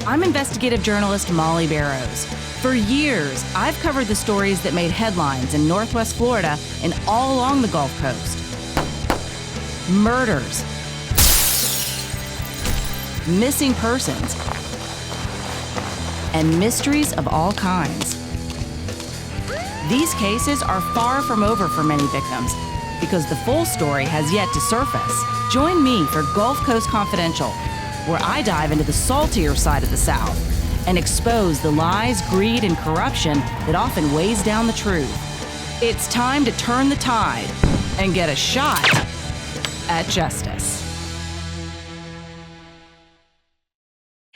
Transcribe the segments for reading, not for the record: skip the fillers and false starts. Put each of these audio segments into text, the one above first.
I'm investigative journalist Molly Barrows. For years, I've covered the stories that made headlines in Northwest Florida and all along the Gulf Coast. Murders, missing persons, and mysteries of all kinds. These cases are far from over for many victims because the full story has yet to surface. Join me for Gulf Coast Confidential, where I dive into the saltier side of the South and expose the lies, greed, and corruption that often weighs down the truth. It's time to turn the tide and get a shot at justice.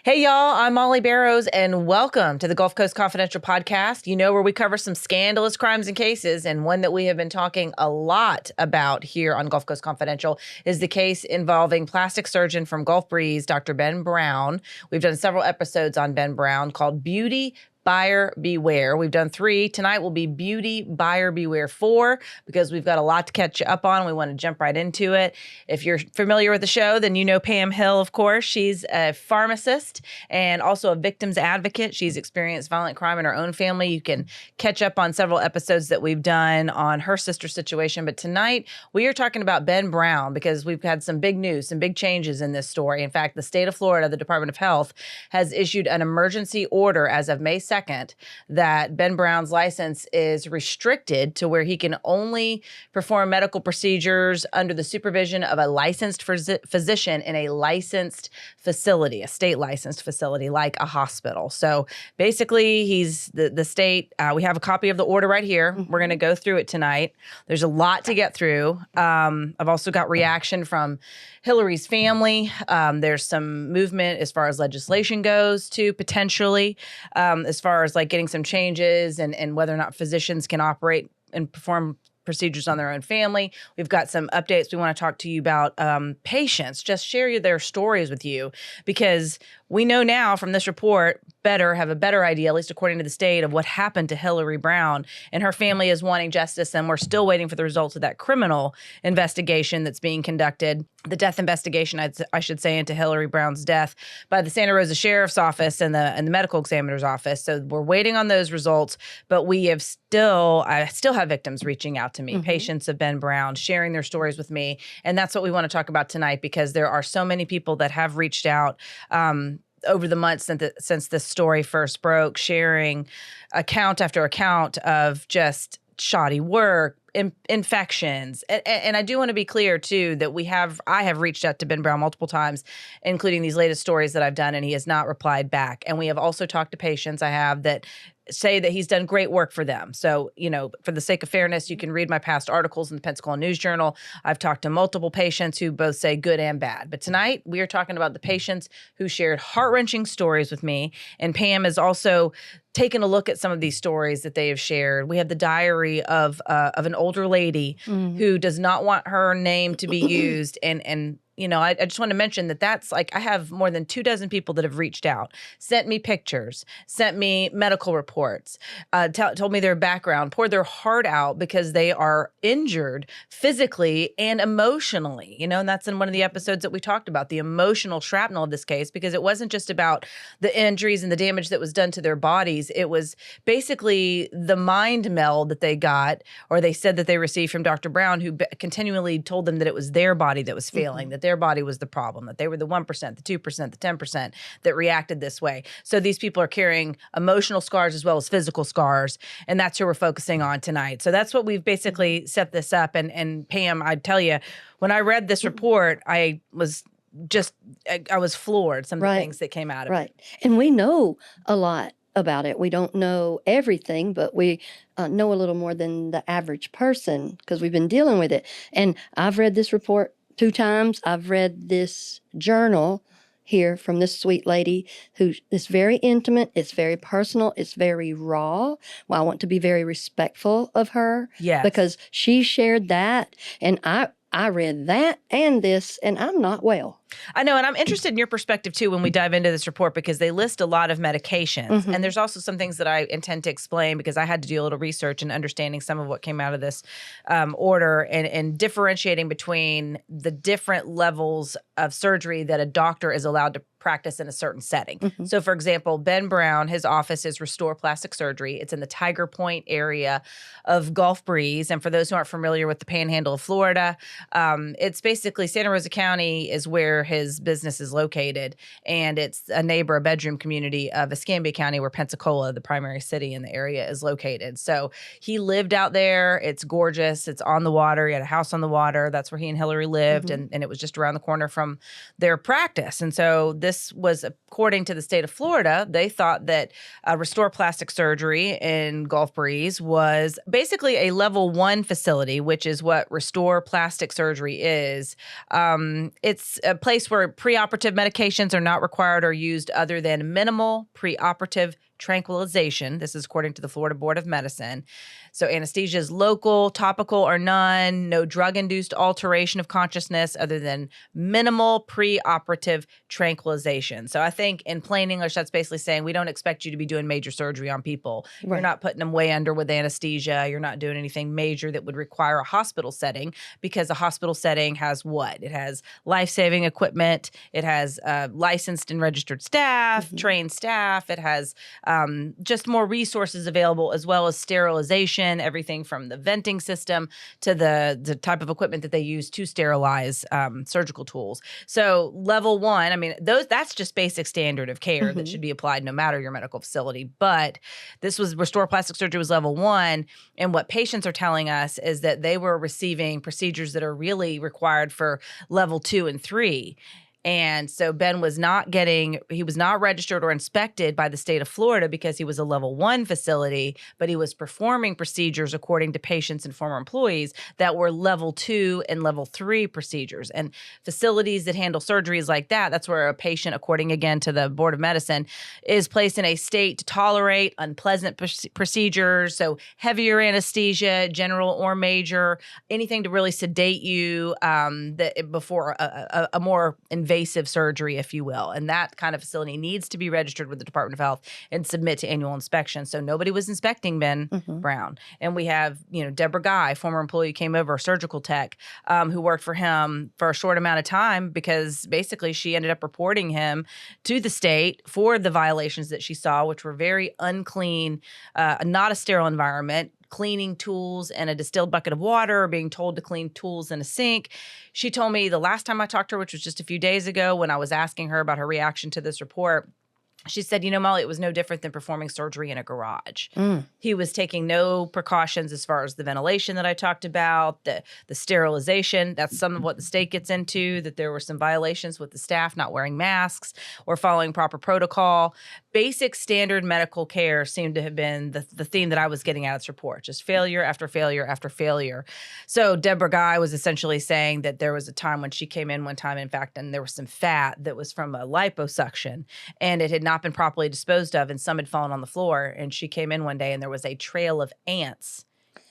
Hey y'all, I'm Molly Barrows and welcome to the Gulf Coast Confidential podcast. You know, where we cover some scandalous crimes and cases, and one that we have been talking a lot about here on Gulf Coast Confidential is the case involving plastic surgeon from Gulf Breeze, Dr. Ben Brown. We've done several episodes on Ben Brown called Beauty Buyer Beware. We've done 3. Tonight will be Beauty Buyer Beware 4 because we've got a lot to catch you up on. We want to jump right into it. If you're familiar with the show, then you know Pam Hill, of course. She's a pharmacist and also a victim's advocate. She's experienced violent crime in her own family. You can catch up on several episodes that we've done on her sister's situation. But tonight we are talking about Ben Brown because we've had some big news, some big changes in this story. In fact, the state of Florida, the Department of Health, has issued an emergency order as of May 2nd that Ben Brown's license is restricted to where he can only perform medical procedures under the supervision of a licensed physician in a licensed facility, a state licensed facility like a hospital. So basically, he's the state. We have a copy of the order right here. We're going to go through it tonight. There's a lot to get through. I've also got reaction from Hillary's family. There's some movement as far as legislation goes too, potentially, as far as like getting some changes and whether or not physicians can operate and perform procedures on their own family. We've got some updates. We want to talk to you about patients, just share their stories with you, because we know now from this report, have a better idea, at least according to the state, of what happened to Hillary Brown. And her family is wanting justice, and we're still waiting for the results of that criminal investigation that's being conducted, the death investigation, I should say, into Hillary Brown's death by the Santa Rosa Sheriff's Office and the medical examiner's office. So we're waiting on those results, but I still have victims reaching out to me, patients of Ben Brown, sharing their stories with me. And that's what we want to talk about tonight, because there are so many people that have reached out over the months since this story first broke, sharing account after account of just shoddy work, infections. And I do want to be clear, too, that I have reached out to Ben Brown multiple times, including these latest stories that I've done, and he has not replied back. And we have also talked to patients that say that he's done great work for them. So, for the sake of fairness, you can read my past articles in the Pensacola News Journal. I've talked to multiple patients who both say good and bad. But tonight, we are talking about the patients who shared heart-wrenching stories with me. And Pam has also taken a look at some of these stories that they have shared. We have the diary of an older lady who does not want her name to be used. And I just want to mention that's like, I have more than 24 people that have reached out, sent me pictures, sent me medical reports, told me their background, poured their heart out because they are injured physically and emotionally, and that's in one of the episodes that we talked about, the emotional shrapnel of this case, because it wasn't just about the injuries and the damage that was done to their bodies. It was basically the mind meld that they got, or they said that they received from Dr. Brown, who continually told them that it was their body that was failing, that their body was the problem, that they were the 1%, the 2%, the 10% that reacted this way. So these people are carrying emotional scars as well as physical scars, and that's who we're focusing on tonight. So that's what we've basically set this up. And Pam, I tell you, when I read this report, I was floored, some of the things that came out of it. Right. And we know a lot about it. We don't know everything, but we know a little more than the average person because we've been dealing with it. And I've read this report 2 times. I've read this journal here from this sweet lady who is very intimate. It's very personal. It's very raw. Well, I want to be very respectful of her because she shared that. And I read that and this, and I'm not well. I know, and I'm interested in your perspective too when we dive into this report, because they list a lot of medications. And there's also some things that I intend to explain, because I had to do a little research and understanding some of what came out of this order, and differentiating between the different levels of surgery that a doctor is allowed to practice in a certain setting. So, for example, Ben Brown, his office is Restore Plastic Surgery. It's in the Tiger Point area of Gulf Breeze. And for those who aren't familiar with the Panhandle of Florida, it's basically Santa Rosa County is where his business is located, and it's a bedroom community of Escambia County, where Pensacola, the primary city in the area, is located. So he lived out there. It's gorgeous. It's on the water. He had a house on the water. That's where he and Hillary lived, and it was just around the corner from their practice. And so this was, according to the state of Florida, they thought that Restore Plastic Surgery in Gulf Breeze was basically a level 1 facility, which is what Restore Plastic Surgery is. It's a place where preoperative medications are not required or used other than minimal preoperative tranquilization. This is according to the Florida Board of Medicine. So anesthesia is local, topical, or none. No drug-induced alteration of consciousness other than minimal preoperative tranquilization. So I think in plain English, that's basically saying we don't expect you to be doing major surgery on people. Right. You're not putting them way under with anesthesia. You're not doing anything major that would require a hospital setting, because a hospital setting has what? It has life-saving equipment. It has licensed and registered staff, trained staff. It has just more resources available, as well as sterilization, everything from the venting system to the type of equipment that they use to sterilize surgical tools. So level 1, I mean, that's just basic standard of care that should be applied no matter your medical facility. But this was Restore Plastic Surgery was level 1. And what patients are telling us is that they were receiving procedures that are really required for level 2 and 3. And so Ben was not registered or inspected by the state of Florida because he was a level 1 facility, but he was performing procedures according to patients and former employees that were level 2 and level 3 procedures. And facilities that handle surgeries like that, that's where a patient, according again to the Board of Medicine, is placed in a state to tolerate unpleasant procedures. So heavier anesthesia, general or major, anything to really sedate you before a more invasive surgery, if you will. And that kind of facility needs to be registered with the Department of Health and submit to annual inspection. So nobody was inspecting Ben Brown. And we have, Deborah Guy, former employee who came over, a surgical tech, who worked for him for a short amount of time, because basically she ended up reporting him to the state for the violations that she saw, which were very unclean, not a sterile environment, cleaning tools in a distilled bucket of water, or being told to clean tools in a sink. She told me the last time I talked to her, which was just a few days ago, when I was asking her about her reaction to this report, she said, Molly, it was no different than performing surgery in a garage. He was taking no precautions as far as the ventilation that I talked about, the sterilization. That's some of what the state gets into, that there were some violations with the staff not wearing masks or following proper protocol. Basic standard medical care seemed to have been the theme that I was getting out of this report, just failure after failure after failure. So Deborah Guy was essentially saying that there was a time when she came in one time, in fact, and there was some fat that was from a liposuction, and it had not been properly disposed of, and some had fallen on the floor. And she came in one day and there was a trail of ants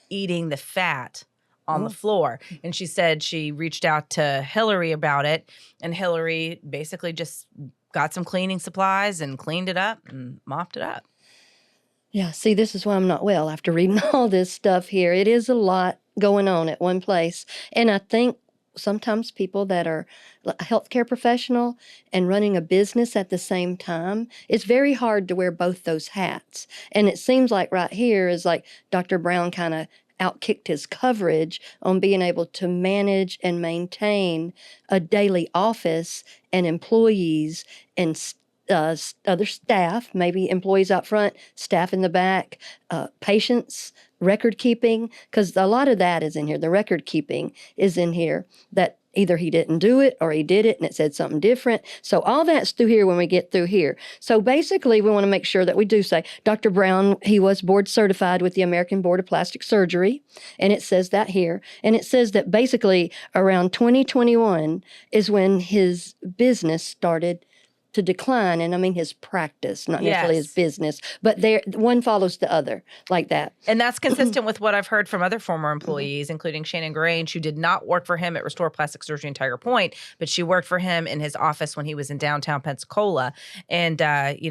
eating the fat on the floor. And she said she reached out to Hillary about it, and Hillary basically just got some cleaning supplies and cleaned it up and mopped it up. Yeah, see, this is why I'm not well after reading all this stuff here. It is a lot going on at one place. And I think sometimes people that are a healthcare professional and running a business at the same time, it's very hard to wear both those hats. And it seems like right here is like Dr. Brown kind of outkicked his coverage on being able to manage and maintain a daily office and employees and other staff, maybe employees out front, staff in the back, patients, record keeping, because a lot of that is in here. The record keeping is in here, that either he didn't do it or he did it and it said something different. So all that's through here when we get through here. So basically, we want to make sure that we do say, Dr. Brown, he was board certified with the American Board of Plastic Surgery, and it says that here. And it says that basically around 2021 is when his business started to decline, and I mean his practice, not necessarily his Yes. business, but one follows the other like that. And that's consistent with what I've heard from other former employees, including Shannon Grange, who did not work for him at Restore Plastic Surgery in Tiger Point, but she worked for him in his office when he was in downtown Pensacola. And,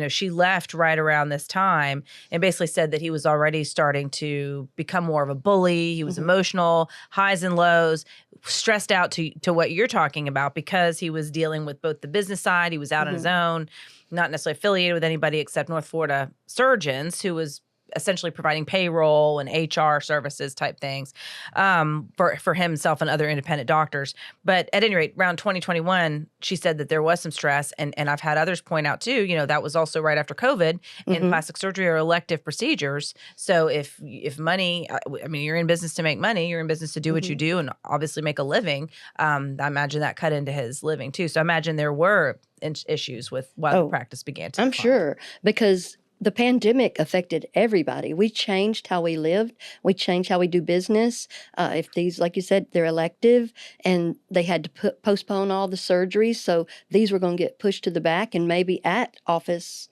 she left right around this time and basically said that he was already starting to become more of a bully. He was emotional, highs and lows, stressed out to what you're talking about because he was dealing with both the business side. He was out on his own, not necessarily affiliated with anybody except North Florida Surgeons, who was essentially providing payroll and HR services type things for himself and other independent doctors. But at any rate, around 2021, she said that there was some stress. And I've had others point out too, that was also right after COVID, and plastic surgery are elective procedures. So if money, I mean, you're in business to make money, you're in business to do what you do and obviously make a living. I imagine that cut into his living too. So I imagine there were issues with why the practice began to I'm decline. sure, because the pandemic affected everybody. We changed how we lived. We changed how we do business. If these, like you said, they're elective and they had to postpone all the surgeries. So these were going to get pushed to the back and maybe at office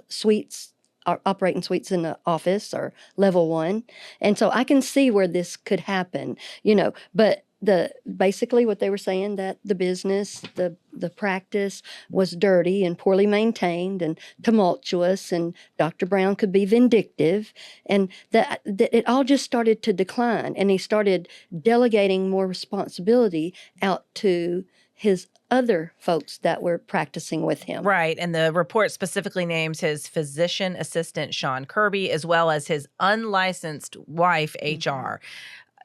suites, operating suites in the office or level 1. And so I can see where this could happen, but basically what they were saying, that the business, the practice was dirty and poorly maintained and tumultuous, and Dr. Brown could be vindictive, and that it all just started to decline, and he started delegating more responsibility out to his other folks that were practicing with him. Right. And the report specifically names his physician assistant, Sean Kirby, as well as his unlicensed wife, HR.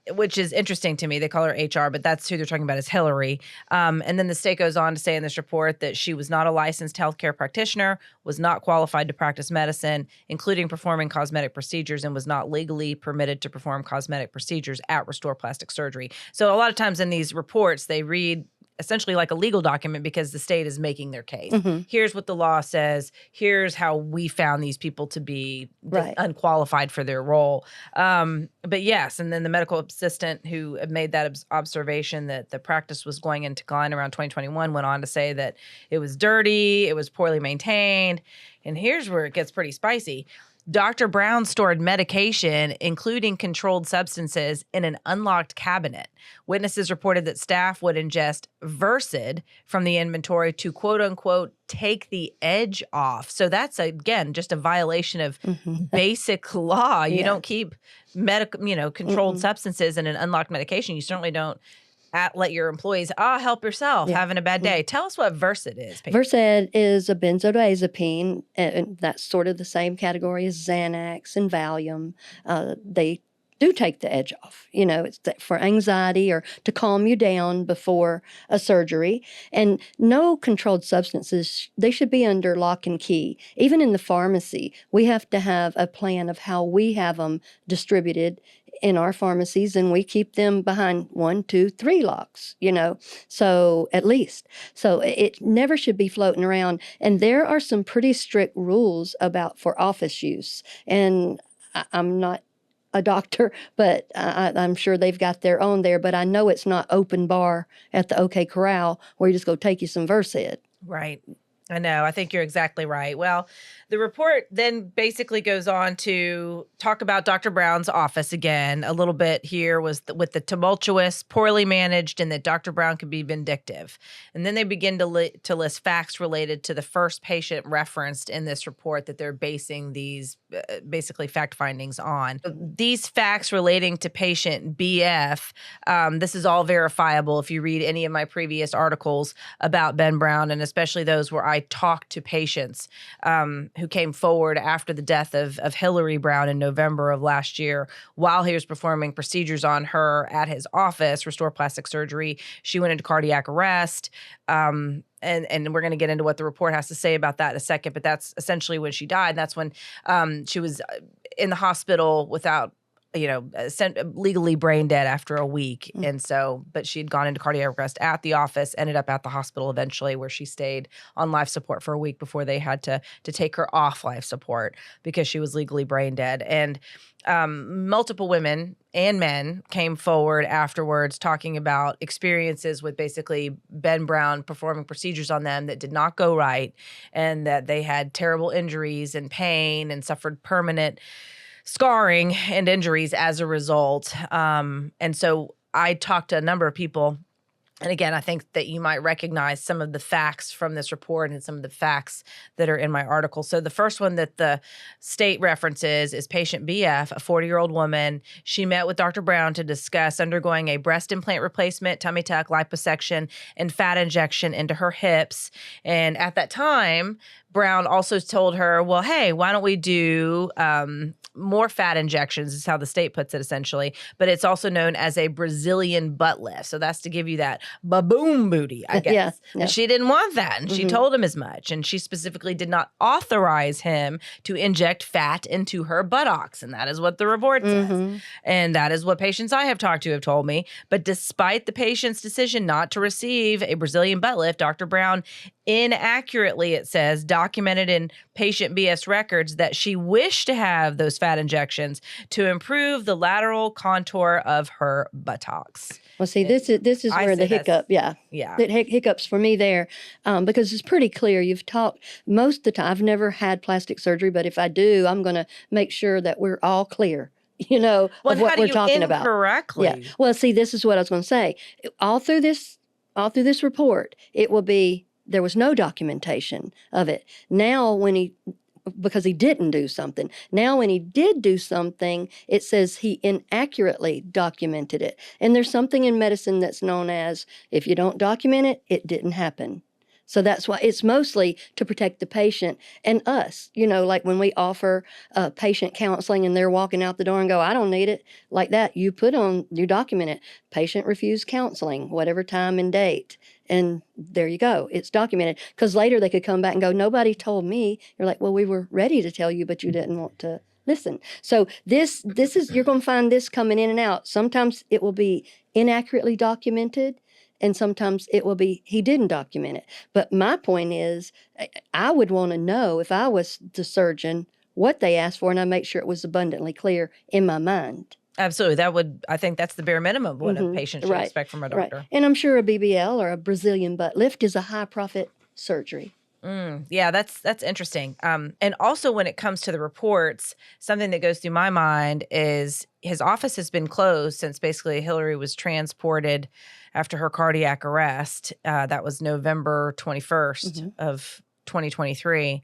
Which is interesting to me. They call her HR, but that's who they're talking about is Hillary. And then the state goes on to say in this report that she was not a licensed healthcare practitioner, was not qualified to practice medicine, including performing cosmetic procedures, and was not legally permitted to perform cosmetic procedures at Restore Plastic Surgery. So a lot of times in these reports, they read essentially like a legal document because the state is making their case. Here's what the law says. Here's how we found these people to be unqualified for their role. But yes, and then the medical assistant who made that observation that the practice was going into decline around 2021 went on to say that it was dirty, it was poorly maintained. And here's where it gets pretty spicy. Dr. Brown stored medication, including controlled substances, in an unlocked cabinet. Witnesses reported that staff would ingest Versed from the inventory to, quote unquote, take the edge off. So that's, again, just a violation of basic law. You don't keep controlled substances in an unlocked medication. You certainly don't let your employees, help yourself, having a bad day. Tell us what Versed is, Pete. Versed is a benzodiazepine, and that's sort of the same category as Xanax and Valium. They do take the edge off. It's for anxiety or to calm you down before a surgery. And no controlled substances, they should be under lock and key. Even in the pharmacy, we have to have a plan of how we have them distributed in our pharmacies, and we keep them behind 1, 2, 3 locks, so at least. So it never should be floating around. And there are some pretty strict rules for office use. And I'm not a doctor, but I'm sure they've got their own there. But I know it's not open bar at the OK Corral where you just go take you some Versed. Right. I know. I think you're exactly right. Well, the report then basically goes on to talk about Dr. Brown's office again. A little bit here was with the tumultuous, poorly managed, and that Dr. Brown could be vindictive. And then they begin to list facts related to the first patient referenced in this report that they're basing these basically fact findings on. These facts relating to patient BF, this is all verifiable if you read any of my previous articles about Ben Brown, and especially those where I talked to patients who came forward after the death of Hillary Brown in November of last year while he was performing procedures on her at his office, Restore Plastic Surgery. She went into cardiac arrest. And we're going to get into what the report has to say about that in a second, but that's essentially when she died. That's when she was in the hospital without legally brain dead after a week. And so, but she'd gone into cardiac arrest at the office, ended up at the hospital eventually, where she stayed on life support for a week before they had to take her off life support because she was legally brain dead. And multiple women and men came forward afterwards talking about experiences with basically Ben Brown performing procedures on them that did not go right, and that they had terrible injuries and pain and suffered permanent scarring and injuries as a result. And so I talked to a number of people. And again, I think that you might recognize some of the facts from this report and some of the facts that are in my article. So the first one that the state references is patient BF, a 40-year-old woman. She met with Dr. Brown to discuss undergoing a breast implant replacement, tummy tuck, liposuction, and fat injection into her hips. And at that time, Brown also told her, well, hey, why don't we do more fat injections, is how the state puts it essentially. But it's also known as a Brazilian butt lift. So that's to give you that baboom booty, I guess. Yeah. And she didn't want that. And she told him as much. And she specifically did not authorize him to inject fat into her buttocks. And that is what the report says. And that is what patients I have talked to have told me. But despite the patient's decision not to receive a Brazilian butt lift, Dr. Brown inaccurately, it says, documented in patient BS records that she wished to have those fat injections to improve the lateral contour of her buttocks. Well, see, this is where the hiccup, the hiccups for me there, because it's pretty clear. You've talked most of the time. I've never had plastic surgery, but if I do, I'm going to make sure that we're all clear. Of what we're talking about. Incorrectly? Yeah. Well, see, this is what I was going to say. All through this report, it will be there was no documentation of it. Now, because he didn't do something. Now, when he did do something, it says he inaccurately documented it. And there's something in medicine that's known as, if you don't document it, it didn't happen. So that's why it's mostly to protect the patient and us. Like when we offer patient counseling and they're walking out the door and go, I don't need it, like that, you document it. Patient refused counseling, whatever time and date. And there you go. It's documented. Because later they could come back and go, nobody told me. You're like, well, we were ready to tell you, but you didn't want to listen. So this is, you're going to find this coming in and out. Sometimes it will be inaccurately documented. And sometimes it will be, he didn't document it. But my point is, I would want to know, if I was the surgeon, what they asked for, and I make sure it was abundantly clear in my mind. Absolutely. I think that's the bare minimum of what a patient should expect from a doctor. Right. And I'm sure a BBL or a Brazilian butt lift is a high profit surgery. Yeah, that's interesting. And also when it comes to the reports, something that goes through my mind is his office has been closed since basically Hillary was transported after her cardiac arrest. That was November 21st of 2023.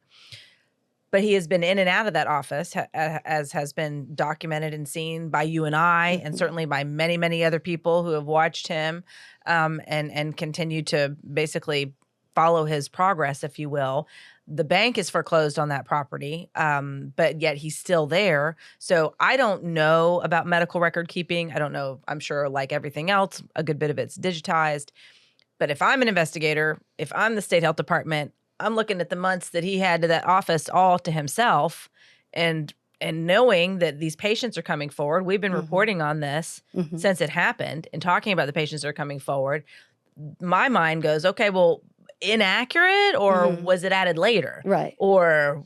But he has been in and out of that office, as has been documented and seen by you and I, and certainly by many, many other people who have watched him and continue to basically follow his progress, if you will. The bank is foreclosed on that property, but yet he's still there. So I don't know about medical record keeping. I don't know. I'm sure, like everything else, a good bit of it's digitized. But if I'm an investigator, if I'm the state health department, I'm looking at the months that he had to that office all to himself, and knowing that these patients are coming forward. We've been reporting on this since it happened and talking about the patients that are coming forward. My mind goes, okay, well, inaccurate, or was it added later? Right. Or,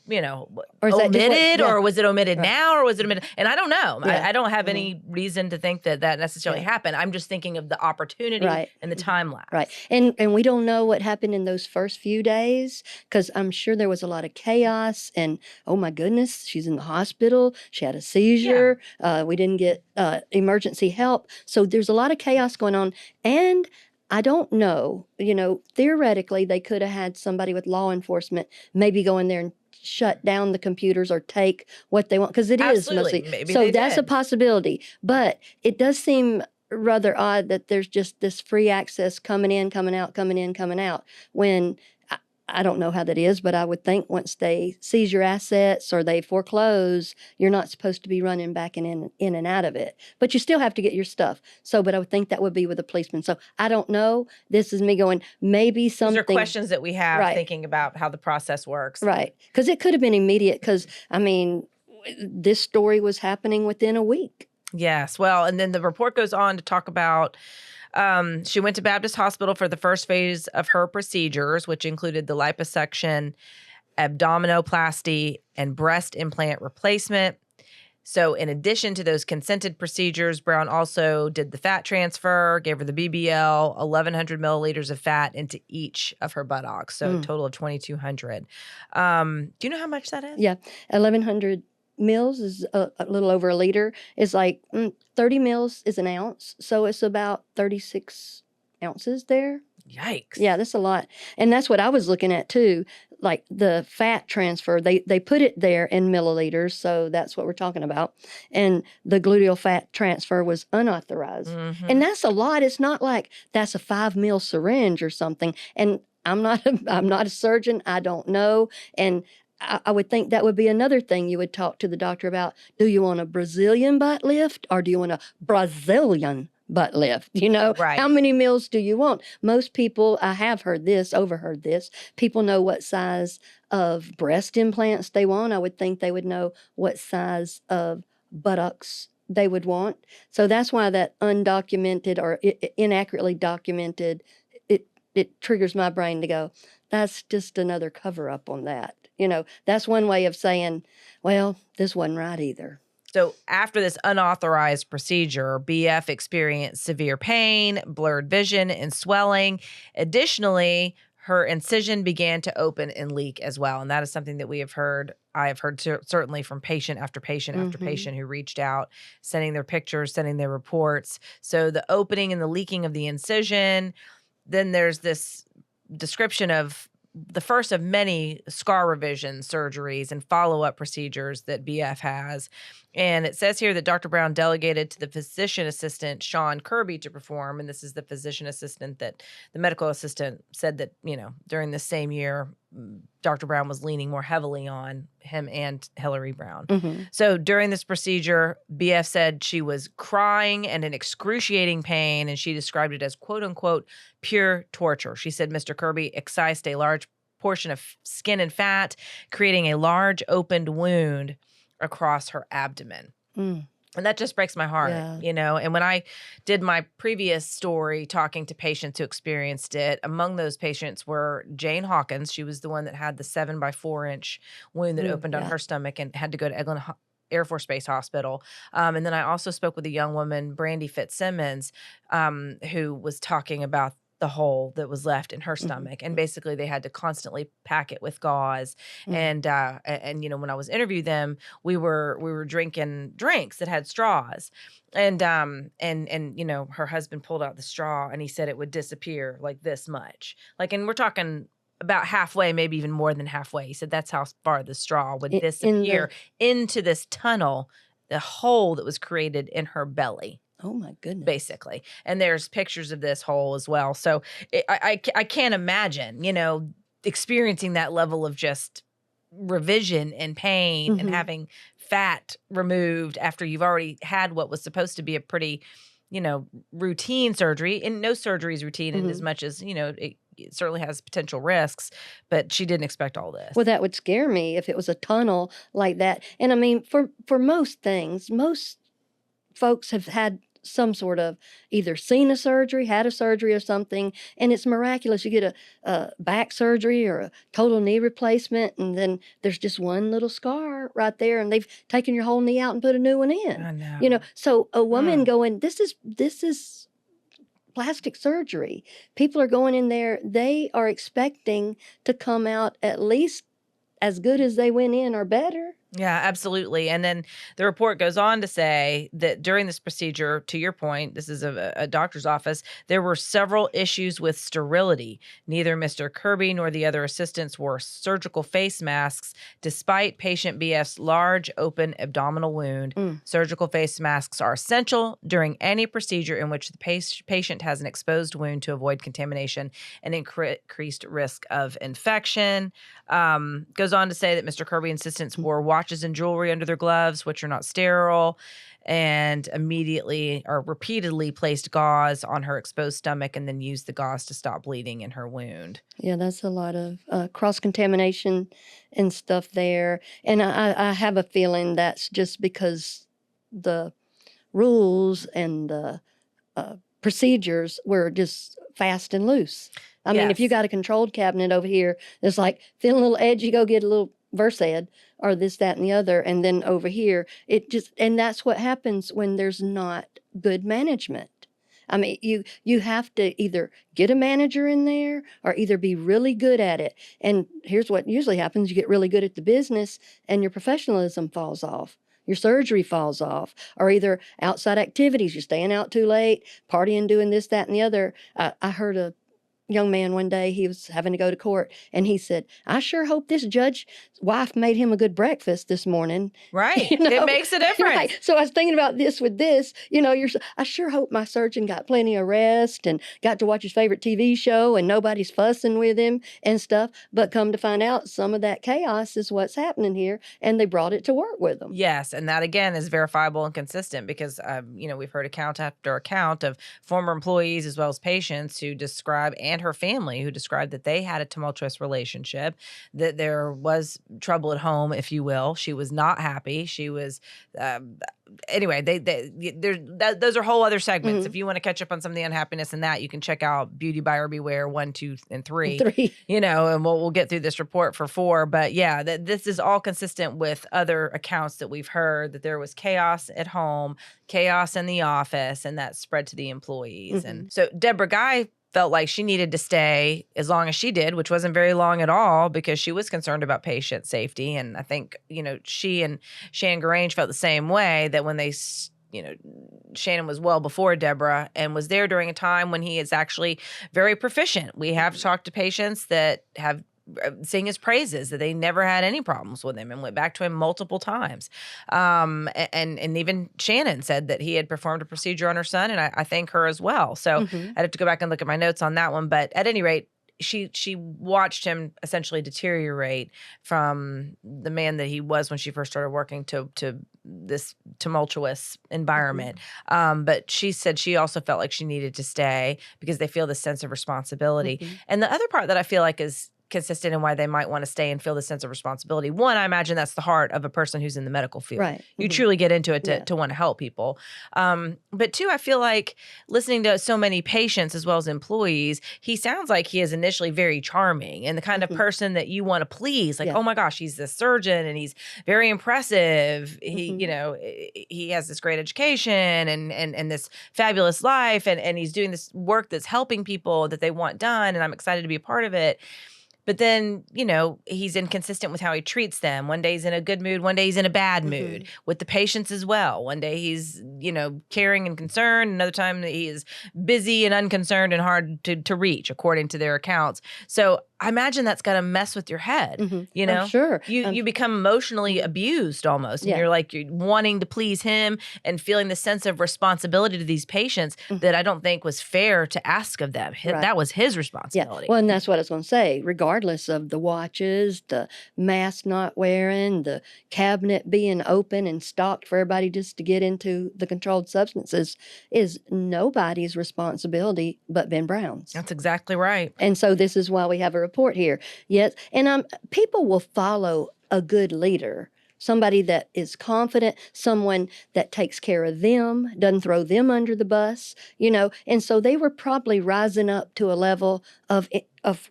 or omitted, or was it omitted now, or was it omitted? And I don't know. Yeah. I don't have any reason to think that necessarily happened. I'm just thinking of the opportunity and the time lapse. Right. And we don't know what happened in those first few days, because I'm sure there was a lot of chaos and, oh my goodness, she's in the hospital. She had a seizure. Yeah. We didn't get emergency help. So there's a lot of chaos going on. And I don't know, theoretically, they could have had somebody with law enforcement maybe go in there and shut down the computers or take what they want, because it is mostly. Maybe so that's a possibility. But it does seem rather odd that there's just this free access coming in, coming out, coming in, coming out, when I don't know how that is, but I would think once they seize your assets or they foreclose, you're not supposed to be running back and in and out of it. But you still have to get your stuff. But I would think that would be with a policeman. So I don't know. This is me going, maybe something. These are questions that we have thinking about how the process works. Right. Because it could have been immediate, because, this story was happening within a week. Yes. Well, and then the report goes on to talk about she went to Baptist Hospital for the first phase of her procedures, which included the liposuction, abdominoplasty, and breast implant replacement. So in addition to those consented procedures, Brown also did the fat transfer, gave her the BBL, 1,100 milliliters of fat into each of her buttocks. So a total of 2,200. Do you know how much that is? Yeah, 1,100 mils is a little over a liter. It's like 30 mils is an ounce, so it's about 36 ounces there. Yikes. Yeah, that's a lot. And that's what I was looking at too. Like the fat transfer, they put it there in milliliters, so that's what we're talking about. And the gluteal fat transfer was unauthorized. And that's a lot. It's not like that's a 5 mil syringe or something. And I'm not a surgeon. I don't know. And I would think that would be another thing you would talk to the doctor about. Do you want a Brazilian butt lift or do you want a Brazilian butt lift? Right. How many mils do you want? Most people, I have overheard this, people know what size of breast implants they want. I would think they would know what size of buttocks they would want. So that's why that undocumented or inaccurately documented, it triggers my brain to go, that's just another cover up on that. That's one way of saying, well, this wasn't right either. So after this unauthorized procedure, BF experienced severe pain, blurred vision, and swelling. Additionally, her incision began to open and leak as well. And that is something that I have heard certainly from patient after patient after patient who reached out, sending their pictures, sending their reports. So the opening and the leaking of the incision. Then there's this description of the first of many scar revision surgeries and follow-up procedures that BF has. And it says here that Dr. Brown delegated to the physician assistant, Sean Kirby, to perform. And this is the physician assistant that the medical assistant said that, during the same year, Dr. Brown was leaning more heavily on him and Hillary Brown. So during this procedure, BF said she was crying and in excruciating pain, and she described it as quote unquote pure torture. She said Mr. Kirby excised a large portion of skin and fat, creating a large opened wound across her abdomen. And that just breaks my heart, And when I did my previous story talking to patients who experienced it, among those patients were Jane Hawkins. She was the one that had the 7 by 4 inch wound that opened on her stomach and had to go to Eglin Air Force Base Hospital. And then I also spoke with a young woman, Brandy Fitzsimmons, who was talking about the hole that was left in her stomach. And basically they had to constantly pack it with gauze. And when I was interviewing them, we were drinking drinks that had straws. And her husband pulled out the straw and he said it would disappear like this much. And we're talking about halfway, maybe even more than halfway. He said that's how far the straw would disappear into this tunnel, the hole that was created in her belly. Oh my goodness. Basically. And there's pictures of this hole as well. So I can't imagine, experiencing that level of just revision and pain and having fat removed after you've already had what was supposed to be a pretty, routine surgery. And no surgery is routine in as much as, it certainly has potential risks, but she didn't expect all this. Well, that would scare me if it was a tunnel like that. And I mean, for most things, most folks have had some sort of either seen a surgery, had a surgery or something, and it's miraculous. You get a back surgery or a total knee replacement, and then there's just one little scar right there, and they've taken your whole knee out and put a new one in. I know. So a woman going, this is plastic surgery. People are going in there, they are expecting to come out at least as good as they went in or better. Yeah, absolutely. And then the report goes on to say that during this procedure, to your point, this is a doctor's office, there were several issues with sterility. Neither Mr. Kirby nor the other assistants wore surgical face masks, despite patient BF's large open abdominal wound. Surgical face masks are essential during any procedure in which the patient has an exposed wound to avoid contamination and increased risk of infection. Goes on to say that Mr. Kirby and assistants wore watches and jewelry under their gloves, which are not sterile, and immediately or repeatedly placed gauze on her exposed stomach and then used the gauze to stop bleeding in her wound. Yeah, that's a lot of cross-contamination and stuff there. And I have a feeling that's just because the rules and the procedures were just fast and loose. I mean, if you Yes. got a controlled cabinet over here that's like feeling a little edgy, go get a little Versed or this, that, and the other. And then over here, and that's what happens when there's not good management. I mean, you have to either get a manager in there or either be really good at it. And here's what usually happens. You get really good at the business and your professionalism falls off. Your surgery falls off, or either outside activities. You're staying out too late, partying, doing this, that, and the other. I heard a young man one day, he was having to go to court, and he said, I sure hope this judge's wife made him a good breakfast this morning. Right. You know? It makes a difference. Right. So I was thinking about this with this, I sure hope my surgeon got plenty of rest and got to watch his favorite TV show and nobody's fussing with him and stuff. But come to find out, some of that chaos is what's happening here, and they brought it to work with them. Yes, and that again is verifiable and consistent because we've heard account after account of former employees as well as patients who describe, and her family who described, that they had a tumultuous relationship, that there was trouble at home, if you will. She was not happy. She was anyway. Those are whole other segments. If you want to catch up on some of the unhappiness in that, you can check out Beauty Buyer Beware 1, 2, and 3. And we'll get through this report for 4. But yeah, this is all consistent with other accounts that we've heard, that there was chaos at home, chaos in the office, and that spread to the employees. And so Deborah Guy felt like she needed to stay as long as she did, which wasn't very long at all, because she was concerned about patient safety. And I think, she and Shannon Grange felt the same way, that when they, Shannon was well before Deborah and was there during a time when he is actually very proficient. We have talked to patients that have sing his praises, that they never had any problems with him and went back to him multiple times. And even Shannon said that he had performed a procedure on her son, and I thank her as well. So I'd have to go back and look at my notes on that one. But at any rate, she watched him essentially deteriorate from the man that he was when she first started working to this tumultuous environment. But she said she also felt like she needed to stay because they feel this sense of responsibility. And the other part that I feel like is consistent in why they might want to stay and feel the sense of responsibility. One, I imagine that's the heart of a person who's in the medical field. Right. You truly get into it to want to help people. But two, I feel like listening to so many patients as well as employees, he sounds like he is initially very charming and the kind of person that you want to please. Like, oh my gosh, he's the surgeon and he's very impressive. He has this great education and this fabulous life and he's doing this work that's helping people that they want done, and I'm excited to be a part of it. But then, he's inconsistent with how he treats them. One day he's in a good mood. One day he's in a bad mood with the patients as well. One day he's, caring and concerned. Another time he is busy and unconcerned and hard to reach, according to their accounts. So I imagine that's got to mess with your head. I'm sure. You become emotionally abused almost. And you're wanting to please him and feeling the sense of responsibility to these patients that I don't think was fair to ask of them. That was his responsibility. Well, and that's what I was going to say. Regardless of the watches, the mask not wearing, the cabinet being open and stocked for everybody just to get into the controlled substances is nobody's responsibility but Ben Brown's. That's exactly right. And so this is why we have a report here. Yes, and people will follow a good leader. Somebody that is confident, someone that takes care of them, doesn't throw them under the bus, And so they were probably rising up to a level of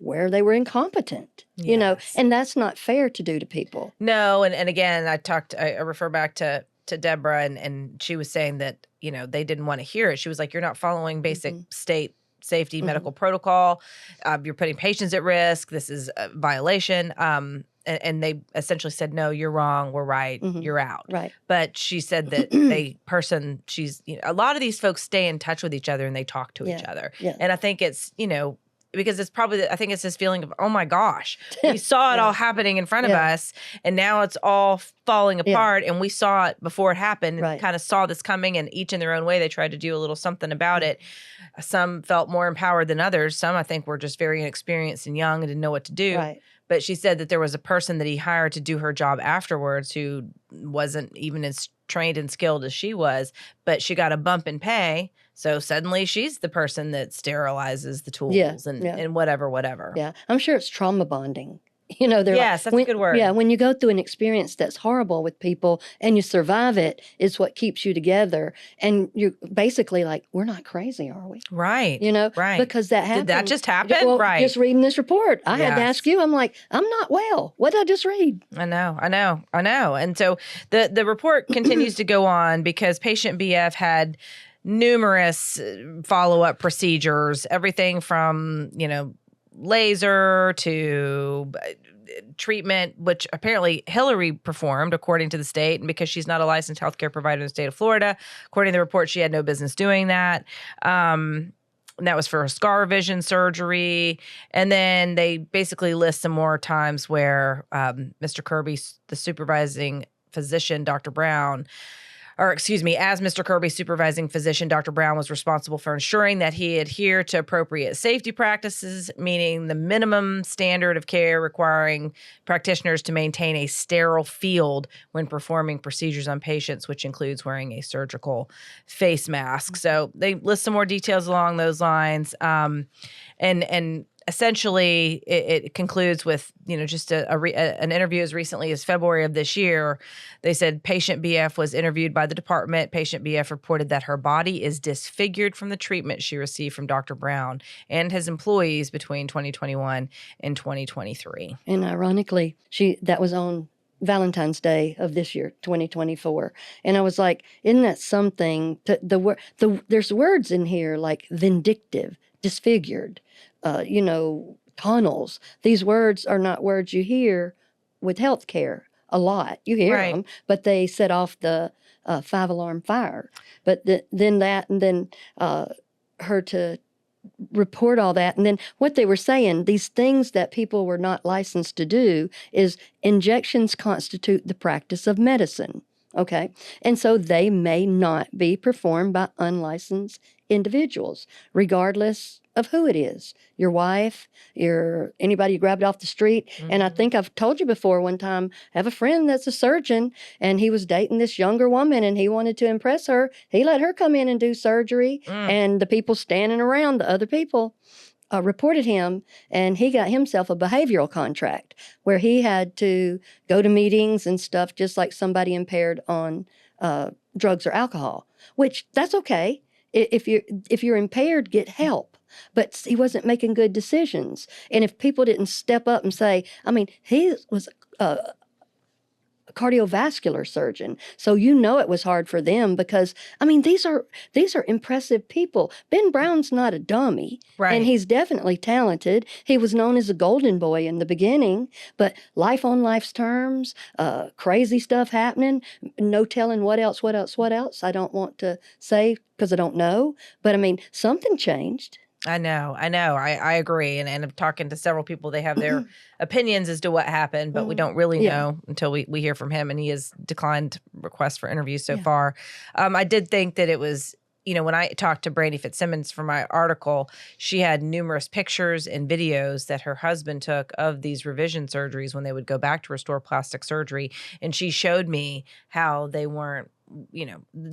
where they were incompetent, and that's not fair to do to people. No, and again, I refer back to Deborah, and she was saying that, they didn't want to hear it. She was like, you're not following basic state safety medical protocol. You're putting patients at risk. This is a violation. And they essentially said, no, you're wrong. We're right. You're out. Right. But she said that a lot of these folks stay in touch with each other and they talk to each other. Yeah. And I think it's, because it's probably, I think it's this feeling of, oh my gosh, we saw it all happening in front of us and now it's all falling apart. And we saw it before it happened and kind of saw this coming, and each in their own way, they tried to do a little something about it. Some felt more empowered than others. Some, I think, were just very inexperienced and young and didn't know what to do. Right. But she said that there was a person that he hired to do her job afterwards who wasn't even as trained and skilled as she was, but she got a bump in pay. So suddenly she's the person that sterilizes the tools and whatever. Yeah, I'm sure it's trauma bonding. They're Yes, that's a good word. Yeah, when you go through an experience that's horrible with people and you survive it, is what keeps you together. And you're basically like, we're not crazy, are we? Right. Right. Because that happened. Did that just happen? Well, right. just reading this report, I had to ask you. I'm like, I'm not well. What did I just read? I know. And so the report continues to go on because patient BF had numerous follow-up procedures, everything from, laser to treatment, which apparently Hillary performed according to the state. And because she's not a licensed healthcare provider in the state of Florida, according to the report, she had no business doing that. And that was for a scar revision surgery. And then they basically list some more times where Mr. Kirby, the supervising physician, Dr. Brown, as Mr. Kirby's supervising physician, Dr. Brown was responsible for ensuring that he adhered to appropriate safety practices, meaning the minimum standard of care requiring practitioners to maintain a sterile field when performing procedures on patients, which includes wearing a surgical face mask. So they list some more details along those lines. And essentially, it concludes with, just an interview as recently as February of this year. They said patient BF was interviewed by the department. Patient BF reported that her body is disfigured from the treatment she received from Dr. Brown and his employees between 2021 and 2023. And ironically, that was on Valentine's Day of this year, 2024. And I was like, isn't that something? There's words in here like vindictive, disfigured, tunnels. These words are not words you hear with healthcare a lot. You hear them, but they set off the 5-alarm fire. But then her to report all that. And then what they were saying, these things that people were not licensed to do, is injections constitute the practice of medicine. Okay. And so they may not be performed by unlicensed individuals, regardless of who it is. Your wife, anybody you grabbed off the street. Mm-hmm. And I think I've told you before, one time, I have a friend that's a surgeon, and he was dating this younger woman, and he wanted to impress her. He let her come in and do surgery, and the people standing around, the other people, reported him, and he got himself a behavioral contract where he had to go to meetings and stuff just like somebody impaired on drugs or alcohol, which that's okay. If you're impaired, get help. But he wasn't making good decisions. And if people didn't step up and say, he was a cardiovascular surgeon. So it was hard for them because, these are impressive people. Ben Brown's not a dummy. Right. And he's definitely talented. He was known as a golden boy in the beginning, but life on life's terms, crazy stuff happening, no telling what else. I don't want to say because I don't know, but something changed. I know. I agree. And I'm talking to several people. They have their opinions as to what happened, but we don't really know until we hear from him. And he has declined requests for interviews so far. I did think that it was, when I talked to Brandy Fitzsimmons for my article, she had numerous pictures and videos that her husband took of these revision surgeries when they would go back to restore plastic surgery. And she showed me how they weren't,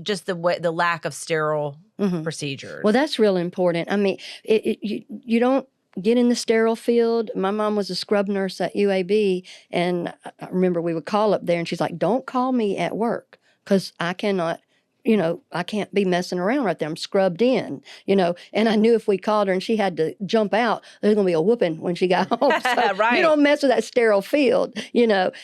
just the lack of sterile procedures. Well, that's real important. You don't get in the sterile field. My mom was a scrub nurse at UAB, and I remember we would call up there, and she's like, don't call me at work because I cannot, I can't be messing around right there. I'm scrubbed in, and I knew if we called her and she had to jump out, there's going to be a whooping when she got home. So right. You don't mess with that sterile field,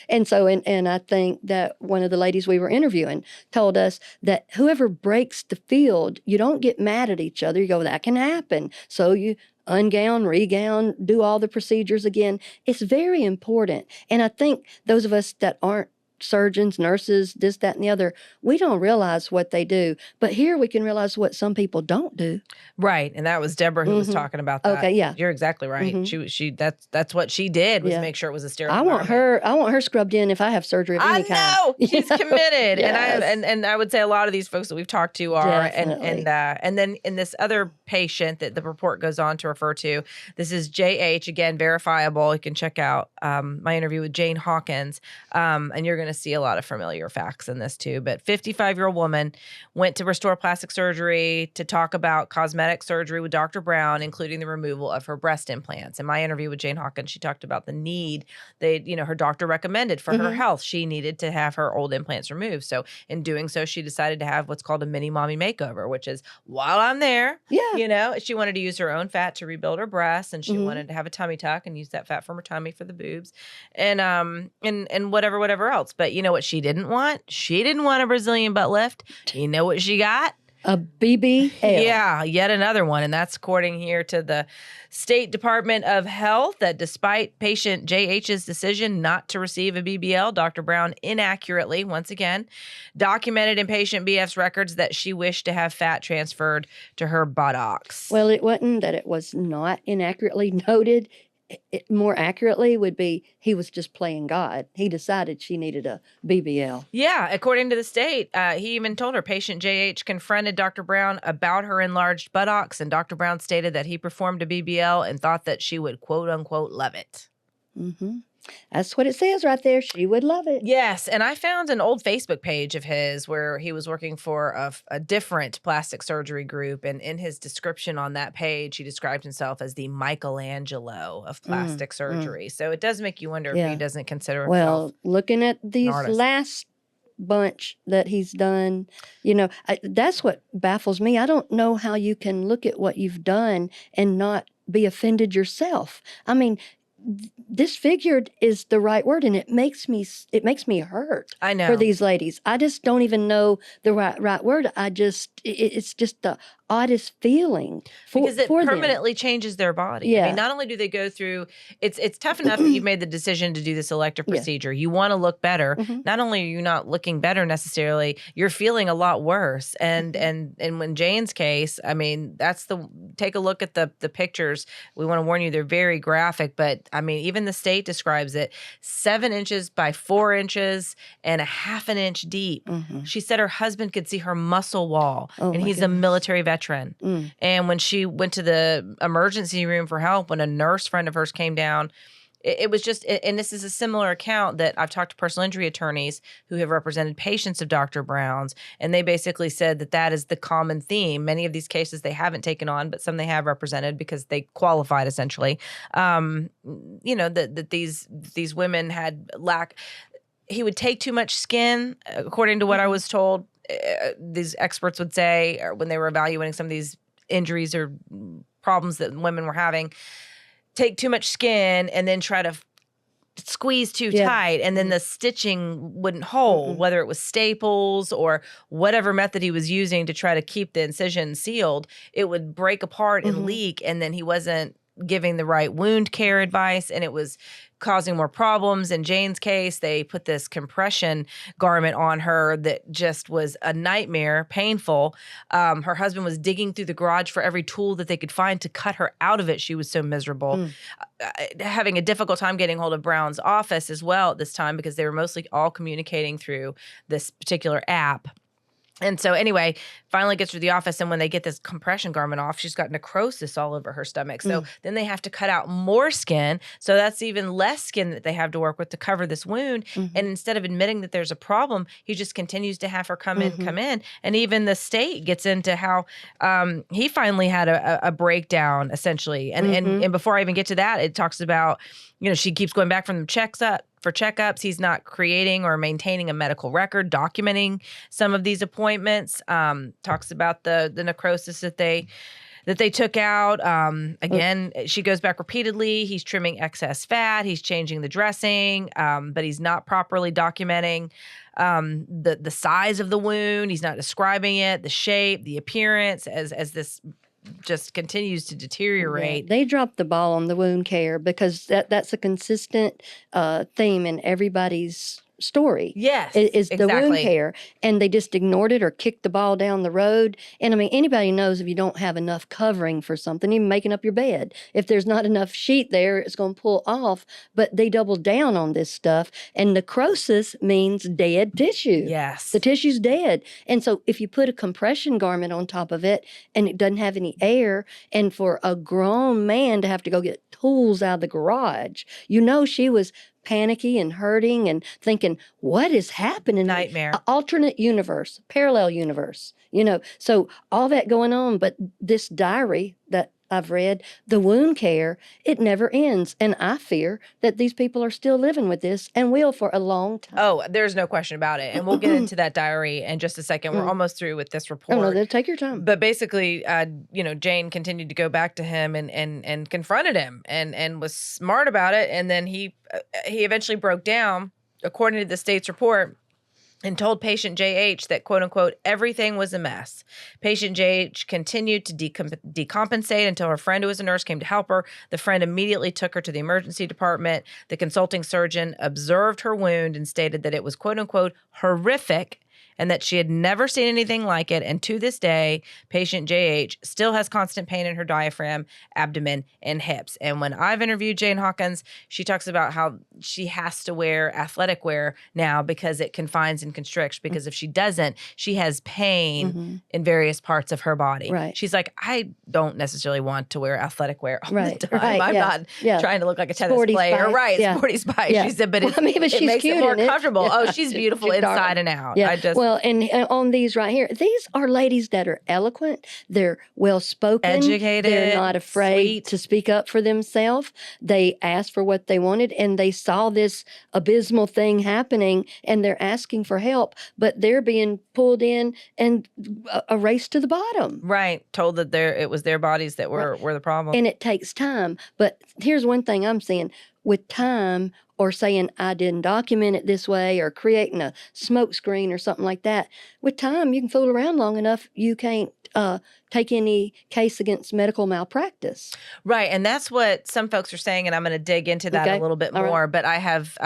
And so, and I think that one of the ladies we were interviewing told us that whoever breaks the field, you don't get mad at each other. You go, that can happen. So you ungown, regown, do all the procedures again. It's very important. And I think those of us that aren't surgeons, nurses, this, that, and the other, we don't realize what they do. But here we can realize what some people don't do. Right. And that was Deborah who was talking about that. Okay, yeah. You're exactly right. She that's what she did, was make sure it was a sterile I want her scrubbed in if I have surgery of any kind. I know. She's committed. Yes. And I would say a lot of these folks that we've talked to are. Definitely. And then in this other patient that the report goes on to refer to, this is JH, again, verifiable. You can check out my interview with Jane Hawkins. And you're going to to see a lot of familiar facts in this too. But 55-year-old woman went to Restore Plastic Surgery to talk about cosmetic surgery with Dr. Brown, including the removal of her breast implants. In my interview with Jane Hawkins, she talked about the need her doctor recommended for her health. She needed to have her old implants removed. So in doing so, she decided to have what's called a mini mommy makeover, which is while I'm there, she wanted to use her own fat to rebuild her breasts, and she wanted to have a tummy tuck and use that fat from her tummy for the boobs, and whatever else. But you know what she didn't want? She didn't want a Brazilian butt lift. You know what she got? A BBL. Yeah, yet another one. And that's according here to the State Department of Health, that despite patient JH's decision not to receive a BBL, Dr. Brown inaccurately, once again, documented in patient BF's records that she wished to have fat transferred to her buttocks. Well, it wasn't that it was not inaccurately noted. It more accurately would be he was just playing God. He decided she needed a BBL. Yeah, according to the state, he even told her patient JH confronted Dr. Brown about her enlarged buttocks, and Dr. Brown stated that he performed a BBL and thought that she would quote unquote love it. Mm-hmm. That's what it says right there. She would love it. Yes. And I found an old Facebook page of his where he was working for a different plastic surgery group. And in his description on that page, he described himself as the Michelangelo of plastic surgery. So it does make you wonder if he doesn't consider himself. Well, looking at these last bunch that he's done, that's what baffles me. I don't know how you can look at what you've done and not be offended yourself. I mean, disfigured is the right word, and it makes me hurt. I know, for these ladies. I just don't even know the right word. It's just the oddest feeling because it for permanently them. changes their body. Yeah. I mean, not only do they go through, it's tough enough that you've made the decision to do this elective procedure. You want to look better. Not only are you not looking better necessarily, you're feeling a lot worse. And in Jane's case, I mean, take a look at the pictures. We want to warn you, they're very graphic, but I mean, even the state describes it 7 inches by 4 inches and a half an inch deep. She said her husband could see her muscle wall, and he's a military veteran. And when she went to the emergency room for help, when a nurse friend of hers came down, it was just, and this is a similar account that I've talked to personal injury attorneys who have represented patients of Dr. Brown's, and they basically said that is the common theme. Many of these cases they haven't taken on, but some they have represented because they qualified essentially. That these women had he would take too much skin, according to what I was told. These experts would say, or when they were evaluating some of these injuries or problems that women were having, take too much skin and then try to squeeze too tight, and then the stitching wouldn't hold, whether it was staples or whatever method he was using to try to keep the incision sealed, it would break apart and leak, and then he wasn't giving the right wound care advice, and it was causing more problems. In Jane's case, they put this compression garment on her that just was a nightmare, painful. Her husband was digging through the garage for every tool that they could find to cut her out of it. She was so miserable. Having a difficult time getting hold of Brown's office as well at this time, because they were mostly all communicating through this particular app. And so anyway, finally gets to the office, and when they get this compression garment off, she's got necrosis all over her stomach. So then they have to cut out more skin. So that's even less skin that they have to work with to cover this wound. And instead of admitting that there's a problem, he just continues to have her come in. And even the state gets into how he finally had a breakdown, essentially. And before I even get to that, it talks about, she keeps going back from the checkups. He's not creating or maintaining a medical record documenting some of these appointments. Talks about the necrosis that they took out. Again, she goes back repeatedly. He's trimming excess fat. He's changing the dressing, but he's not properly documenting the size of the wound. He's not describing it, the shape, the appearance, as this just continues to deteriorate. They dropped the ball on the wound care, because that's a consistent theme in everybody's story. Yes, is the exactly. wound care, and they just ignored it or kicked the ball down the road. And I mean, anybody knows if you don't have enough covering for something, even making up your bed, if there's not enough sheet there, it's going to pull off. But they doubled down on this stuff, and necrosis means dead tissue. Yes, the tissue's dead. And so if you put a compression garment on top of it and it doesn't have any air, and for a grown man to have to go get tools out of the garage, she was panicky and hurting and thinking, what is happening? Nightmare. Alternate universe, parallel universe, So all that going on, but this diary that I've read, the wound care, it never ends. And I fear that these people are still living with this and will for a long time. Oh, there's no question about it. And we'll get into that diary in just a second. We're almost through with this report. Oh, no, take your time. But basically, Jane continued to go back to him and confronted him and was smart about it. And then he eventually broke down, according to the state's report, and told patient JH that, quote unquote, everything was a mess. Patient JH continued to decompensate until her friend, who was a nurse, came to help her. The friend immediately took her to the emergency department. The consulting surgeon observed her wound and stated that it was, quote unquote, horrific, and that she had never seen anything like it. And to this day, patient JH still has constant pain in her diaphragm, abdomen, and hips. And when I've interviewed Jane Hawkins, she talks about how she has to wear athletic wear now because it confines and constricts, because if she doesn't, she has pain in various parts of her body. Right. She's like, I don't necessarily want to wear athletic wear all the time. Right. I'm not trying to look like a tennis Sporty player. Spice. Right, Yeah. Sporty Spice. Yeah. She said, but Well, but it she's makes cute it more in it. comfortable. Yeah. Oh, she's beautiful She's inside and out. Yeah. Well, and on these right here, these are ladies that are eloquent. They're well-spoken. Educated. They're not afraid sweet. to speak up for themselves. They asked for what they wanted, and they saw this abysmal thing happening, and they're asking for help, but they're being pulled in and a race to the bottom. Right. Told that it was their bodies that were the problem. And it takes time. But here's one thing I'm seeing. With time, or saying I didn't document it this way, or creating a smoke screen or something like that, with time, you can fool around long enough, you can't take any case against medical malpractice. Right. And that's what some folks are saying, and I'm going to dig into that a little bit more. Right. But I have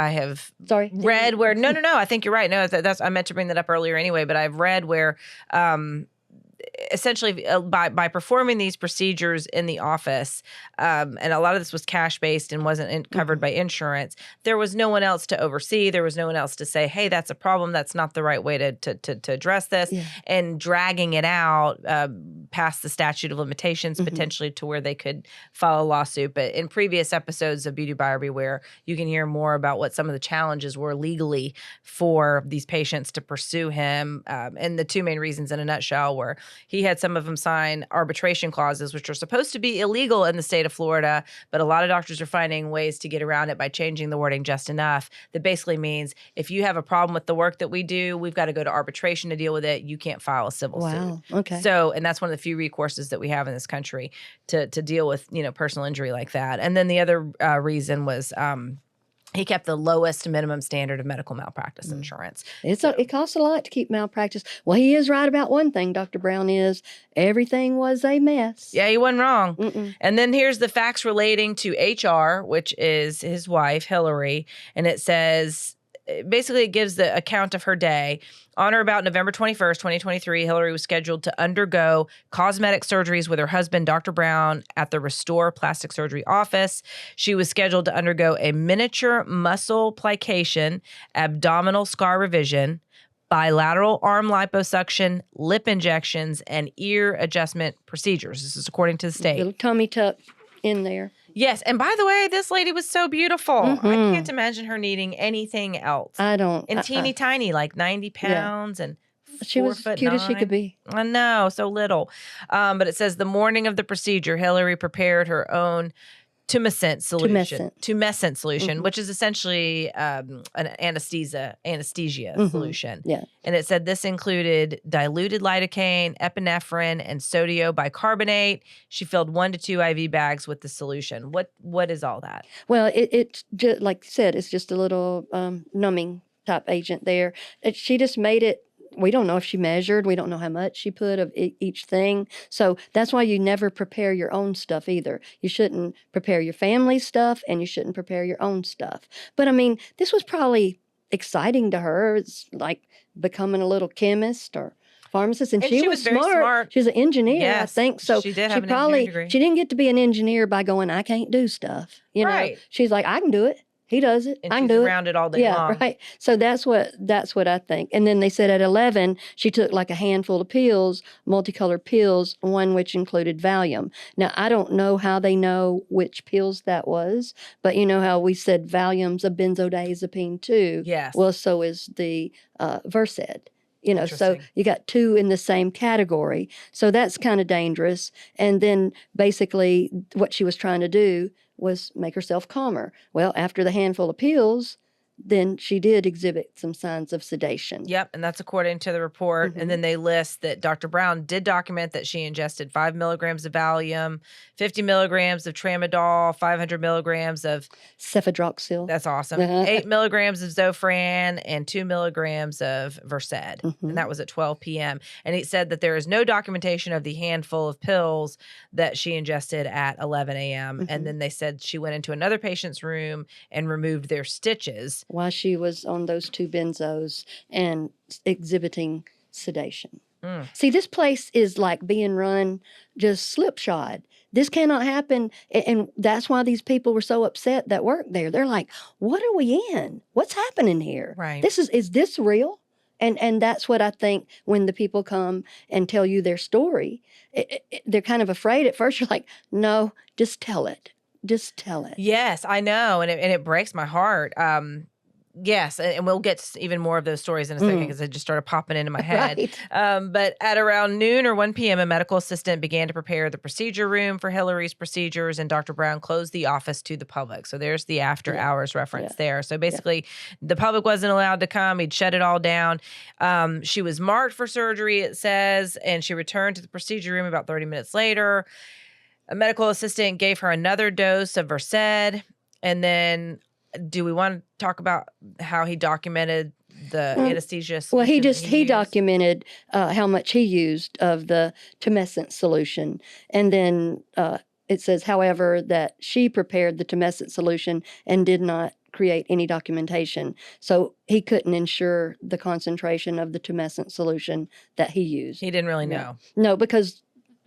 read where, no, I think you're right. No, that's I meant to bring that up earlier anyway, but I've read where essentially by performing these procedures in the office, and a lot of this was cash based and wasn't covered by insurance, there was no one else to oversee. There was no one else to say, hey, that's a problem. That's not the right way to address this. Yeah. And dragging it out past the statute of limitations, potentially to where they could file a lawsuit. But in previous episodes of Beauty Buyer Beware, you can hear more about what some of the challenges were legally for these patients to pursue him. And the two main reasons in a nutshell were he had some of them sign arbitration clauses, which are supposed to be illegal in the state of Florida, but a lot of doctors are finding ways to get around it by changing the wording just enough. That basically means if you have a problem with the work that we do, we've got to go to arbitration to deal with it. You can't file a civil suit. Wow. Okay. So, and that's one of the few recourses that we have in this country to deal with, personal injury like that. And then the other reason was he kept the lowest minimum standard of medical malpractice insurance. It costs a lot to keep malpractice. Well, he is right about one thing, Dr. Brown, is everything was a mess. Yeah, he wasn't wrong. And then here's the facts relating to HR, which is his wife, Hillary. And it says, basically it gives the account of her day. On or about November 21st, 2023, Hillary was scheduled to undergo cosmetic surgeries with her husband, Dr. Brown, at the Restore Plastic Surgery office. She was scheduled to undergo a miniature muscle plication, abdominal scar revision, bilateral arm liposuction, lip injections, and ear adjustment procedures. This is according to the state. Little tummy tuck in there. Yes. And by the way, this lady was so beautiful. I can't imagine her needing anything else. I don't. And teeny tiny, like 90 pounds and she was cute 4'9". as she could be. I know, so little. But it says the morning of the procedure, Hillary prepared her own tumescent solution, which is essentially an anesthesia solution. Yeah. And it said this included diluted lidocaine, epinephrine, and sodium bicarbonate. She filled 1 to 2 IV bags with the solution. What is all that? Well, it's just, like you said, it's just a little numbing type agent there. She just made it. We don't know if she measured. We don't know how much she put of each thing. So that's why you never prepare your own stuff either. You shouldn't prepare your family's stuff, and you shouldn't prepare your own stuff. But I mean, this was probably exciting to her. It's like becoming a little chemist or pharmacist, and she was very smart. She was an engineer, yes, I think. So she did have an engineering degree. She didn't get to be an engineer by going, I can't do stuff. Right. She's like, I can do it. he does it. And I can she's do it. around it all day Yeah, long. right. So that's what I think. And then they said at 11, she took like a handful of pills, multicolored pills, one which included Valium. Now, I don't know how they know which pills that was, but you know how we said Valium's a benzodiazepine too? Yes. Well, so is the Versed. So Interesting. you got two in the same category. So that's kind of dangerous. And then basically what she was trying to do was make herself calmer. Well, after the handful of pills, then she did exhibit some signs of sedation. Yep, and that's according to the report. And then they list that Dr. Brown did document that she ingested 5 milligrams of Valium, 50 milligrams of Tramadol, 500 milligrams of Cefadroxil. That's awesome. 8 milligrams of Zofran and 2 milligrams of Versed. And that was at 12 p.m. And he said that there is no documentation of the handful of pills that she ingested at 11 a.m. And then they said she went into another patient's room and removed their stitches while she was on those two benzos and exhibiting sedation. See, this place is like being run just slipshod. This cannot happen. And that's why these people were so upset that worked there. They're like, what are we in? What's happening here? Right. Is this real? And that's what I think when the people come and tell you their story, they're kind of afraid at first. You're like, no, just tell it. Just tell it. Yes, I know. And it breaks my heart. Yes, and we'll get even more of those stories in a second because they just started popping into my head. Right. But at around noon or 1 p.m., a medical assistant began to prepare the procedure room for Hillary's procedures, and Dr. Brown closed the office to the public. So there's the after hours reference there. So basically, the public wasn't allowed to come. He'd shut it all down. She was marked for surgery, it says, and she returned to the procedure room about 30 minutes later. A medical assistant gave her another dose of Versed, and then do we want to talk about how he documented the anesthesia solution? Well, he documented how much he used of the tumescent solution. And then it says, however, that she prepared the tumescent solution and did not create any documentation. So he couldn't ensure the concentration of the tumescent solution that he used. He didn't really know. No, because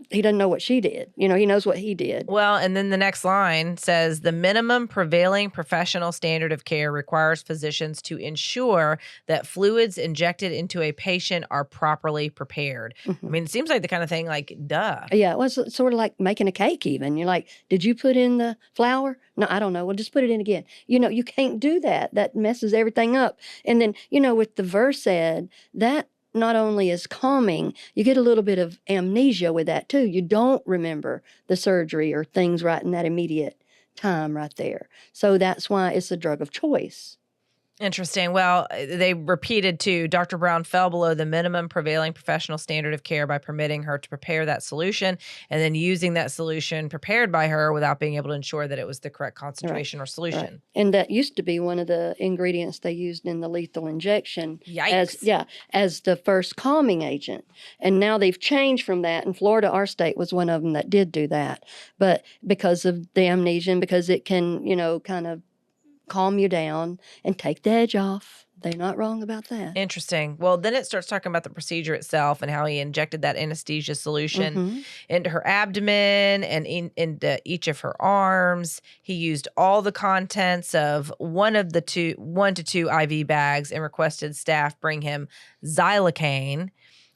he doesn't know what she did. He knows what he did. Well, and then the next line says, the minimum prevailing professional standard of care requires physicians to ensure that fluids injected into a patient are properly prepared. I mean, it seems like the kind of thing like, duh. Yeah, it was sort of like making a cake even. You're like, did you put in the flour? No, I don't know. Well, just put it in again. You can't do that. That messes everything up. And then, with the Versed, that not only is calming, you get a little bit of amnesia with that too. You don't remember the surgery or things right in that immediate time right there. So that's why it's a drug of choice. Interesting. Well, they repeated too, Dr. Brown fell below the minimum prevailing professional standard of care by permitting her to prepare that solution and then using that solution prepared by her without being able to ensure that it was the correct concentration or solution. Right. And that used to be one of the ingredients they used in the lethal injection. Yikes. As the first calming agent. And now they've changed from that. In Florida, our state was one of them that did do that. But because of the amnesia and because it can, kind of calm you down and take the edge off. They're not wrong about that. Interesting. Well, then it starts talking about the procedure itself and how he injected that anesthesia solution into her abdomen and into each of her arms. He used all the contents of one to two IV bags and requested staff bring him xylocaine.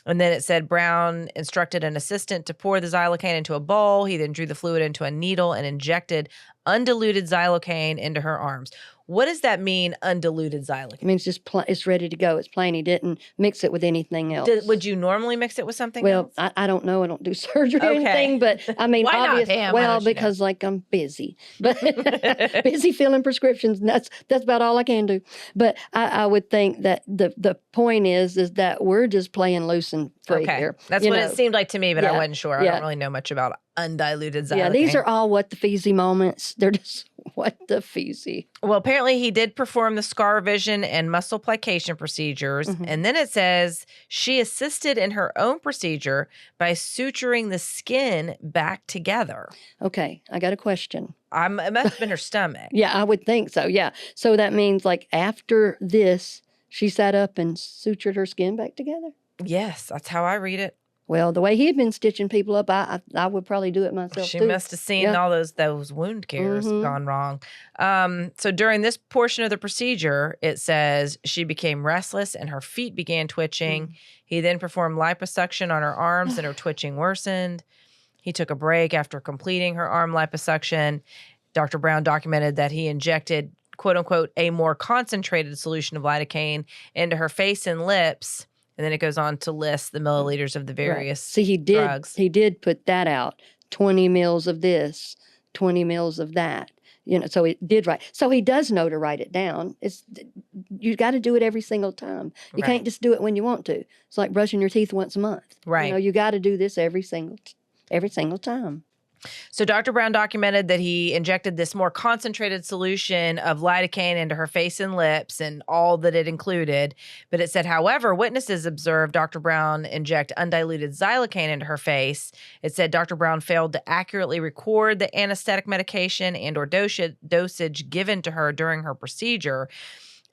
And then it said Brown instructed an assistant to pour the xylocaine into a bowl. He then drew the fluid into a needle and injected undiluted xylocaine into her arms. What does that mean, undiluted xylocaine? It means just it's ready to go. It's plain. He didn't mix it with anything else. Would you normally mix it with something else? Well, I don't know. I don't do surgery or anything, but I mean, Why not, Pam? Well, because I'm busy, but busy filling prescriptions. And that's about all I can do. But I would think that the point is that we're just playing loose and free here. That's what it seemed like to me, but I wasn't sure. I don't really know much about undiluted xylocaine. Yeah, these are all what the feezy moments. They're just what the feezy. Well, apparently he did perform the scar vision and muscle plication procedures. And then it says she assisted in her own procedure by suturing the skin back together. Okay, I got a question. It must have been her stomach. Yeah, I would think so. Yeah. So that means like after this, she sat up and sutured her skin back together? Yes, that's how I read it. Well, the way he had been stitching people up, I would probably do it myself She too. must have seen Yeah. all those wound cares gone wrong. So during this portion of the procedure, it says she became restless and her feet began twitching. He then performed liposuction on her arms and her twitching worsened. He took a break after completing her arm liposuction. Dr. Brown documented that he injected, quote unquote, a more concentrated solution of lidocaine into her face and lips. And then it goes on to list the milliliters of the various See, drugs. he did put that out. 20 mils of this, 20 mils of that. So it did write. So he does know to write it down. You got to do it every single time. You Right. can't just do it when you want to. It's like brushing your teeth once a month. Right. You got to do this every single time. So Dr. Brown documented that he injected this more concentrated solution of lidocaine into her face and lips and all that it included. But it said, however, witnesses observed Dr. Brown inject undiluted xylocaine into her face. It said Dr. Brown failed to accurately record the anesthetic medication and or dosage given to her during her procedure,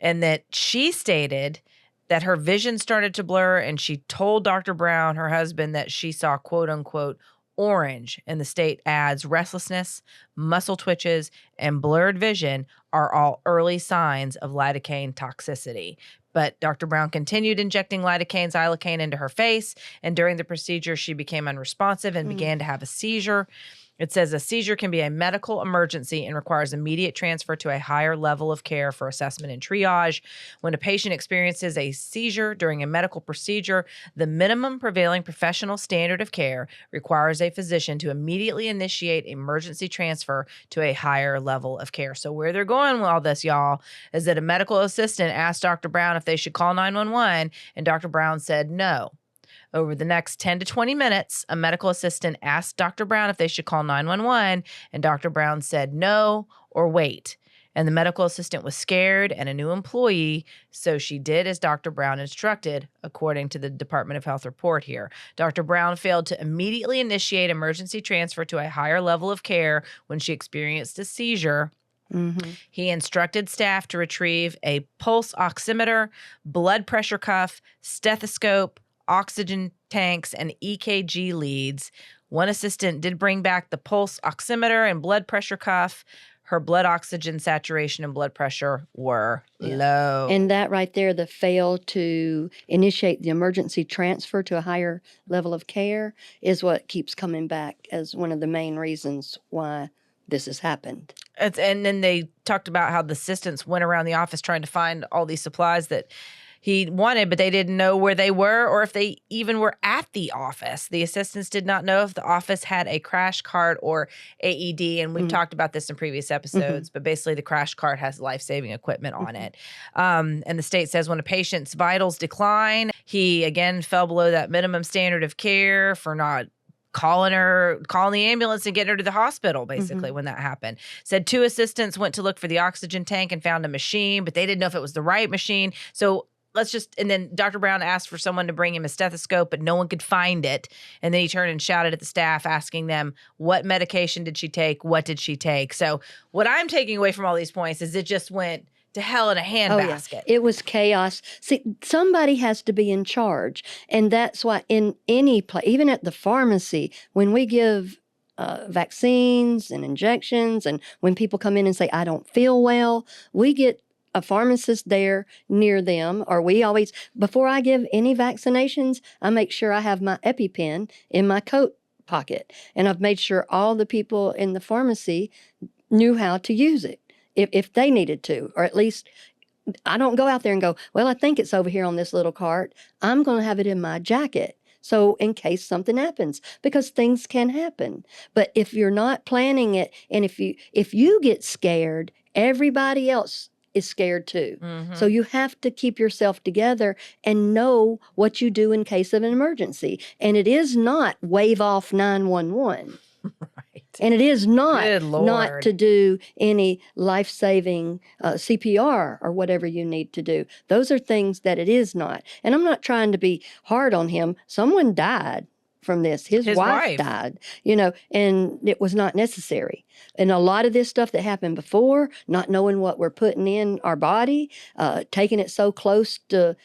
and that she stated that her vision started to blur, and she told Dr. Brown, her husband, that she saw, quote unquote, orange. And the state adds restlessness, muscle twitches, and blurred vision are all early signs of lidocaine toxicity. But Dr. Brown continued injecting lidocaine, xylocaine into her face, and during the procedure, she became unresponsive and began to have a seizure. It says a seizure can be a medical emergency and requires immediate transfer to a higher level of care for assessment and triage. When a patient experiences a seizure during a medical procedure, the minimum prevailing professional standard of care requires a physician to immediately initiate emergency transfer to a higher level of care. So where they're going with all this, y'all, is that a medical assistant asked Dr. Brown if they should call 911, and Dr. Brown said no. Over the next 10 to 20 minutes, a medical assistant asked Dr. Brown if they should call 911, and Dr. Brown said no or wait. And the medical assistant was scared and a new employee, so she did as Dr. Brown instructed, according to the Department of Health report here. Dr. Brown failed to immediately initiate emergency transfer to a higher level of care when she experienced a seizure. He instructed staff to retrieve a pulse oximeter, blood pressure cuff, stethoscope, oxygen tanks, and EKG leads. One assistant did bring back the pulse oximeter and blood pressure cuff. Her blood oxygen saturation and blood pressure were low. And that right there, the fail to initiate the emergency transfer to a higher level of care, is what keeps coming back as one of the main reasons why this has happened. And then they talked about how the assistants went around the office trying to find all these supplies that he wanted, but they didn't know where they were or if they even were at the office. The assistants did not know if the office had a crash cart or AED, and we've talked about this in previous episodes, but basically the crash cart has life-saving equipment on it. And the state says when a patient's vitals decline, he, again, fell below that minimum standard of care for not calling the ambulance and getting her to the hospital, basically, when that happened. Said 2 assistants went to look for the oxygen tank and found a machine, but they didn't know if it was the right machine. So and then Dr. Brown asked for someone to bring him a stethoscope, but no one could find it. And then he turned and shouted at the staff, asking them, what medication did she take? What did she take? So what I'm taking away from all these points is it just went to hell in a handbasket. Yeah. It was chaos. See, somebody has to be in charge. And that's why in any place, even at the pharmacy, when we give vaccines and injections, and when people come in and say, I don't feel well, we get a pharmacist there near them, or we always, before I give any vaccinations, I make sure I have my EpiPen in my coat pocket. And I've made sure all the people in the pharmacy knew how to use it if they needed to, or at least I don't go out there and go, well, I think it's over here on this little cart. I'm going to have it in my jacket. So in case something happens, because things can happen. But if you're not planning it, and if you get scared, everybody else is scared too. So you have to keep yourself together and know what you do in case of an emergency. And it is not wave off 911. Right. And it is not Lord. to do any life-saving CPR or whatever you need to do. Those are things that it is not. And I'm not trying to be hard on him. Someone died. from this. His wife died, and it was not necessary. And a lot of this stuff that happened before, not knowing what we're putting in our body, taking it so close to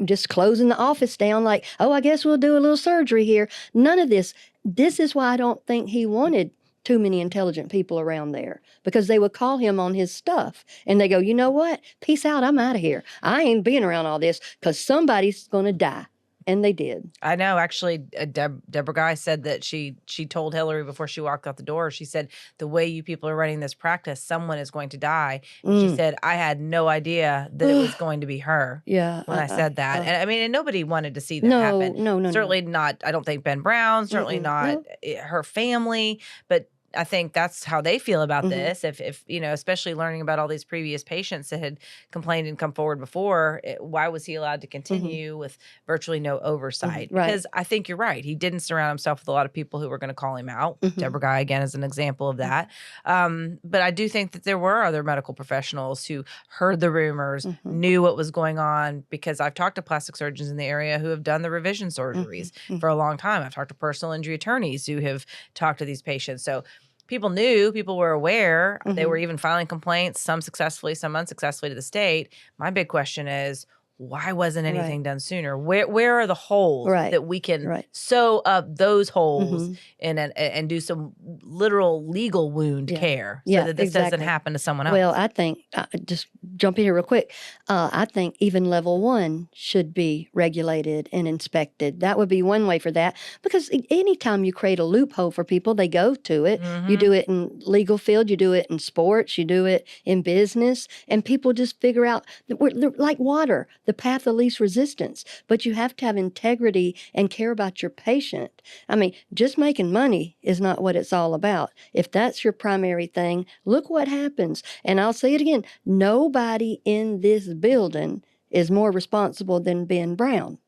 just closing the office down like, oh, I guess we'll do a little surgery here. None of this. This is why I don't think he wanted too many intelligent people around there, because they would call him on his stuff and they go, you know what? Peace out. I'm out of here. I ain't being around all this because somebody's going to die. And they did. I know. Actually, Deborah Guy said that she told Hillary before she walked out the door, she said, the way you people are running this practice, someone is going to die. She said, I had no idea that it was going to be her. Yeah. When I said that. And I mean, and nobody wanted to see that happen. No. Certainly not, I don't think Ben Brown, certainly not her family, but I think that's how they feel about this. If especially learning about all these previous patients that had complained and come forward before, why was he allowed to continue with virtually no oversight? Because I think you're right. He didn't surround himself with a lot of people who were going to call him out. Deborah Guy, again, is an example of that. But I do think that there were other medical professionals who heard the rumors, knew what was going on, because I've talked to plastic surgeons in the area who have done the revision surgeries for a long time. I've talked to personal injury attorneys who have talked to these patients. So people knew, people were aware. They were even filing complaints, some successfully, some unsuccessfully to the state. My big question is, why wasn't anything done sooner? Where are the holes that we can sew up those holes and do some literal legal wound care so that this doesn't happen to someone else? Well, I think, just jump in here real quick, I think even level 1 should be regulated and inspected. That would be one way for that, because anytime you create a loophole for people, they go to it. You do it in legal field, you do it in sports, you do it in business, and people just figure out that we're like water, the path of least resistance. But you have to have integrity and care about your patient. I mean, just making money is not what it's all about. If that's your primary thing, look what happens. And I'll say it again, nobody in this building is more responsible than Ben Brown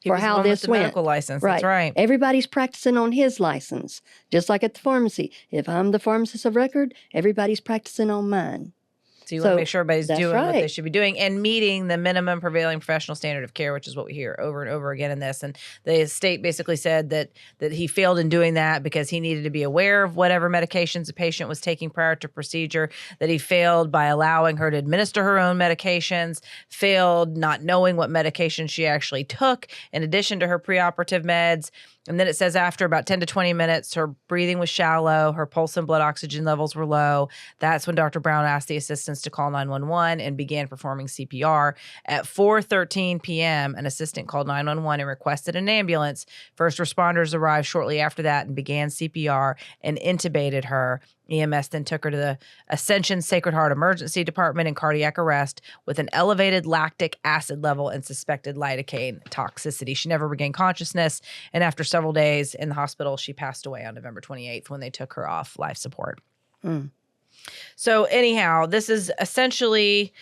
for how this went. Medical license. That's right. Everybody's practicing on his license, just like at the pharmacy. If I'm the pharmacist of record, everybody's practicing on mine. So you want to make sure everybody's doing what they should be doing and meeting the minimum prevailing professional standard of care, which is what we hear over and over again in this. And the state basically said that he failed in doing that because he needed to be aware of whatever medications the patient was taking prior to procedure, that he failed by allowing her to administer her own medications, failed not knowing what medication she actually took in addition to her preoperative meds. And then it says after about 10 to 20 minutes, her breathing was shallow, her pulse and blood oxygen levels were low. That's when Dr. Brown asked the assistants to call 911 and began performing CPR. At 4:13 p.m., an assistant called 911 and requested an ambulance. First responders arrived shortly after that and began CPR and intubated her. EMS then took her to the Ascension Sacred Heart Emergency Department in cardiac arrest with an elevated lactic acid level and suspected lidocaine toxicity. She never regained consciousness, and after several days in the hospital, she passed away on November 28th when they took her off life support. So anyhow, this is essentially...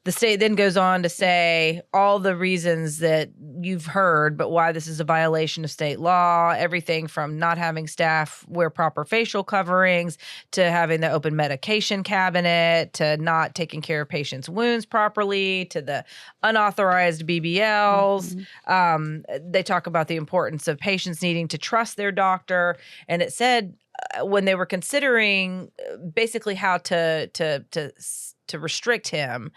The state then goes on to say all the reasons that you've heard, but why this is a violation of state law, everything from not having staff wear proper facial coverings to having the open medication cabinet to not taking care of patients' wounds properly to the unauthorized BBLs. They talk about the importance of patients needing to trust their doctor. And it said when they were considering basically how to restrict him,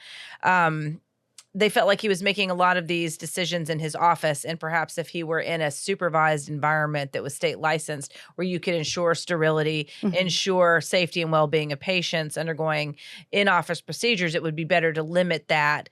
they felt like he was making a lot of these decisions in his office, and perhaps if he were in a supervised environment that was state licensed, where you could ensure sterility, ensure safety and well-being of patients undergoing in-office procedures, it would be better to limit that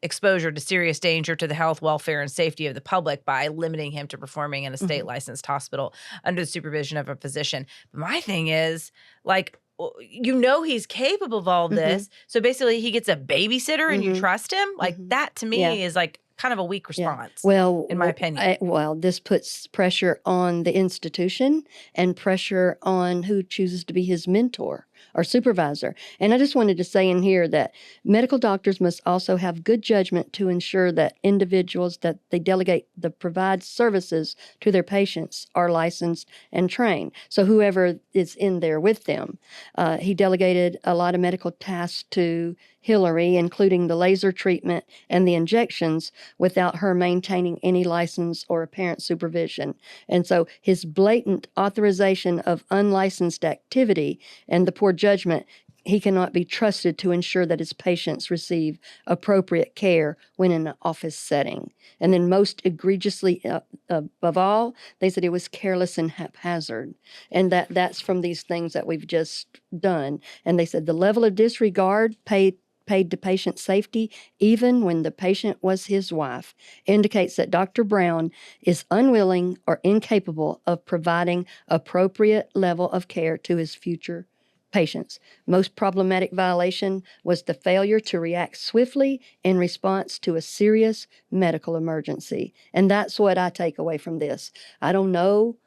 exposure to serious danger to the health, welfare, and safety of the public by limiting him to performing in a state licensed hospital under the supervision of a physician. But my thing is, like, he's capable of all this. So basically he gets a babysitter and you trust him. Like that to me is like kind of a weak response. Well, in my opinion. This puts pressure on the institution and pressure on who chooses to be his mentor. or supervisor. And I just wanted to say in here that medical doctors must also have good judgment to ensure that individuals that they delegate the provide services to their patients are licensed and trained. So whoever is in there with them. He delegated a lot of medical tasks to Hillary, including the laser treatment and the injections, without her maintaining any license or apparent supervision. And so his blatant authorization of unlicensed activity and the poor judgment, he cannot be trusted to ensure that his patients receive appropriate care when in an office setting. And then most egregiously above all, they said it was careless and haphazard. And that's from these things that we've just done. And they said the level of disregard paid to patient safety, even when the patient was his wife, indicates that Dr. Brown is unwilling or incapable of providing appropriate level of care to his future patients. Most problematic violation was the failure to react swiftly in response to a serious medical emergency. And that's what I take away from this. I don't know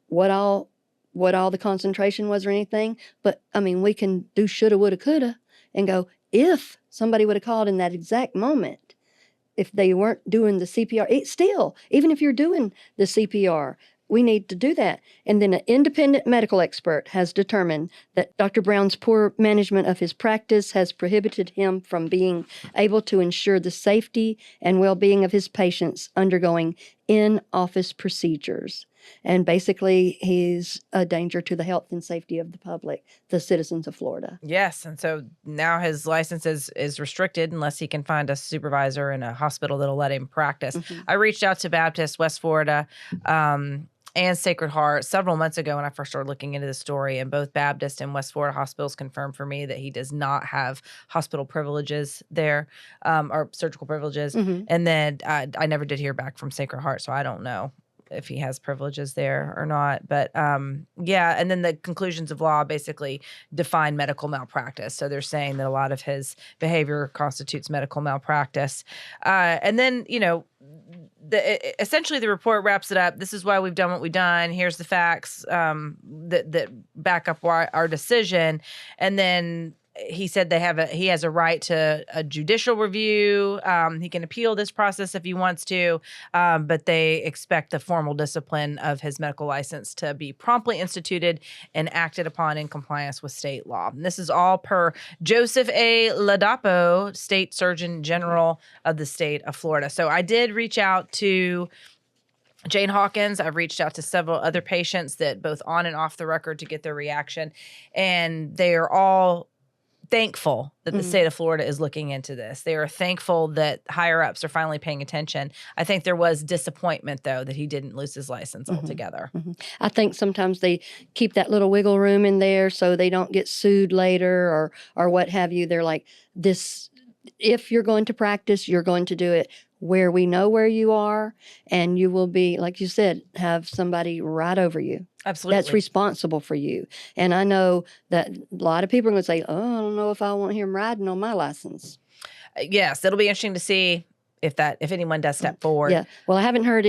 what all the concentration was or anything, but I mean, we can do shoulda, woulda, coulda and go, if somebody would have called in that exact moment, if they weren't doing the CPR, still, even if you're doing the CPR, we need to do that. And then an independent medical expert has determined that Dr. Brown's poor management of his practice has prohibited him from being able to ensure the safety and well-being of his patients undergoing in-office procedures. And basically, he's a danger to the health and safety of the public, the citizens of Florida. Yes, and so now his license is restricted unless he can find a supervisor in a hospital that'll let him practice. Mm-hmm. I reached out to Baptist, West Florida, and Sacred Heart several months ago when I first started looking into the story, and both Baptist and West Florida hospitals confirmed for me that he does not have hospital privileges there, or surgical privileges. Mm-hmm. And then I never did hear back from Sacred Heart, so I don't know if he has privileges there or not. But yeah, and then the conclusions of law basically define medical malpractice. So they're saying that a lot of his behavior constitutes medical malpractice. And then, essentially the report wraps it up. This is why we've done what we've done. Here's the facts that back up our decision. And then he said he has a right to a judicial review. He can appeal this process if he wants to, but they expect the formal discipline of his medical license to be promptly instituted and acted upon in compliance with state law. And this is all per Joseph A. Ladapo, State Surgeon General of the state of Florida. So I did reach out to Jane Hawkins. I've reached out to several other patients that both on and off the record to get their reaction, and they are all thankful that the state of Florida is looking into this. They are thankful that higher ups are finally paying attention. I think there was disappointment, though, that he didn't lose his license altogether. Mm-hmm. I think sometimes they keep that little wiggle room in there so they don't get sued later or what have you. They're like, this, if you're going to practice, you're going to do it where we know where you are, and you will be, like you said, have somebody right over you. Absolutely. That's responsible for you. And I know that a lot of people are going to say, oh, I don't know if I want him riding on my license. Yes, it'll be interesting to see if anyone does step forward. Yeah. Well, I haven't heard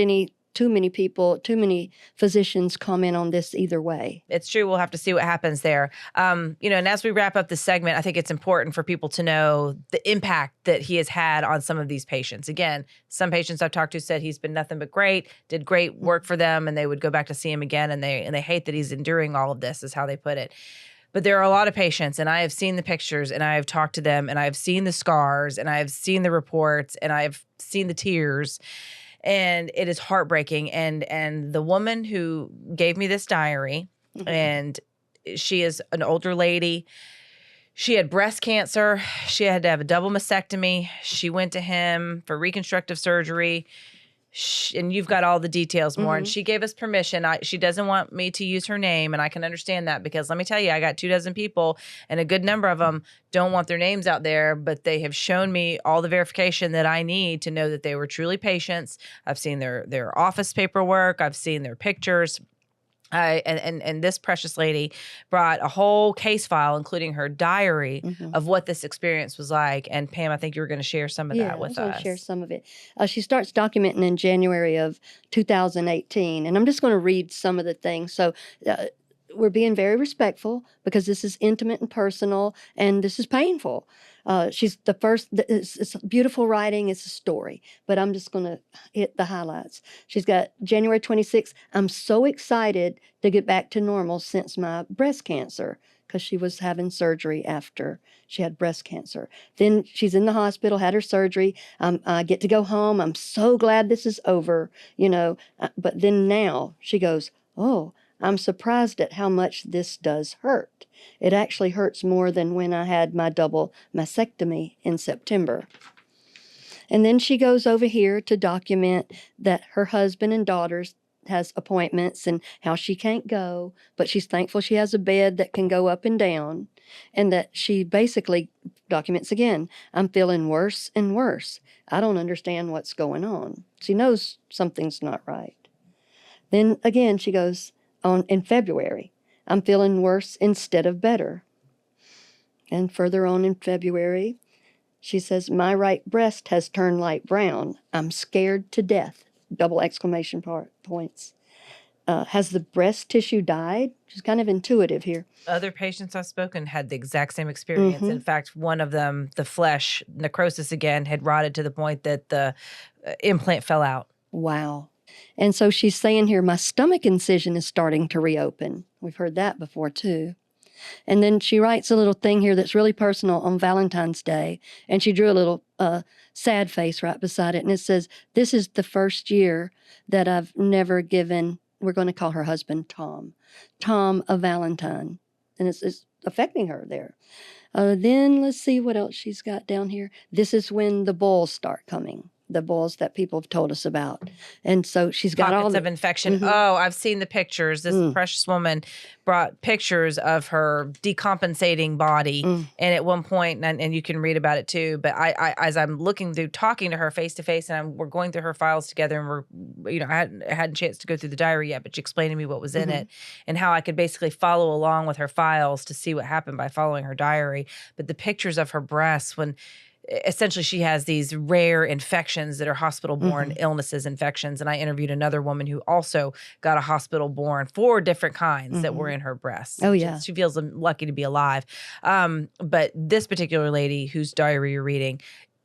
too many physicians comment on this either way. It's true. We'll have to see what happens there. And as we wrap up this segment, I think it's important for people to know the impact that he has had on some of these patients. Again, some patients I've talked to said he's been nothing but great, did great work for them, and they would go back to see him again, and they hate that he's enduring all of this, is how they put it. But there are a lot of patients, and I have seen the pictures, and I have talked to them, and I have seen the scars, and I have seen the reports, and I've seen the tears. And it is heartbreaking. And the woman who gave me this diary, and she is an older lady. She had breast cancer. She had to have a double mastectomy. She went to him for reconstructive surgery. And you've got all the details more. And she gave us permission. She doesn't want me to use her name, and I can understand that, because let me tell you, I got 24 people, and a good number of them don't want their names out there, but they have shown me all the verification that I need to know that they were truly patients. I've seen their office paperwork. I've seen their pictures. And this precious lady brought a whole case file, including her diary of what this experience was like. And Pam, I think you were going to share some of that with us. Yeah, share some of it. She starts documenting in January of 2018, and I'm just going to read some of the things. So we're being very respectful because this is intimate and personal, and this is painful. She's the first. It's beautiful writing. It's a story, but I'm just going to hit the highlights. She's got January 26th. I'm so excited to get back to normal since my breast cancer, because she was having surgery after she had breast cancer. Then she's in the hospital, had her surgery. I get to go home. I'm so glad this is over, But then now she goes, oh, I'm surprised at how much this does hurt. It actually hurts more than when I had my double mastectomy in September. And then she goes over here to document that her husband and daughters has appointments and how she can't go, but she's thankful she has a bed that can go up and down, and that she basically documents again, I'm feeling worse and worse. I don't understand what's going on. She knows something's not right. Then again, she goes on in February, I'm feeling worse instead of better. And further on in February, she says, my right breast has turned light brown. I'm scared to death. Double exclamation points. Has the breast tissue died? She's kind of intuitive here. Other patients I've spoken had the exact same experience. In fact, one of them, the flesh necrosis again, had rotted to the point that the implant fell out. Wow. And so she's saying here, my stomach incision is starting to reopen. We've heard that before too. And then she writes a little thing here that's really personal on Valentine's Day. And she drew a little sad face right beside it. And it says, this is the first year that I've never given, we're going to call her husband Tom a Valentine. And it's affecting her there. Then let's see what else she's got down here. This is when the boils start coming. The boils that people have told us about. And so she's got pockets all of infection. Oh, I've seen the pictures. This precious woman brought pictures of her decompensating body. And at one point, and you can read about it too, but I as I'm looking through, talking to her face to face, and we're going through her files together, and I hadn't had a chance to go through the diary yet, but she explained to me what was in it and how I could basically follow along with her files to see what happened by following her diary. But the pictures of her breasts, when essentially she has these rare infections that are hospital-borne illnesses, infections. And I interviewed another woman who also got a hospital-borne, 4 different kinds that were in her breasts. Oh, yeah. She feels lucky to be alive. But this particular lady whose diary you're reading,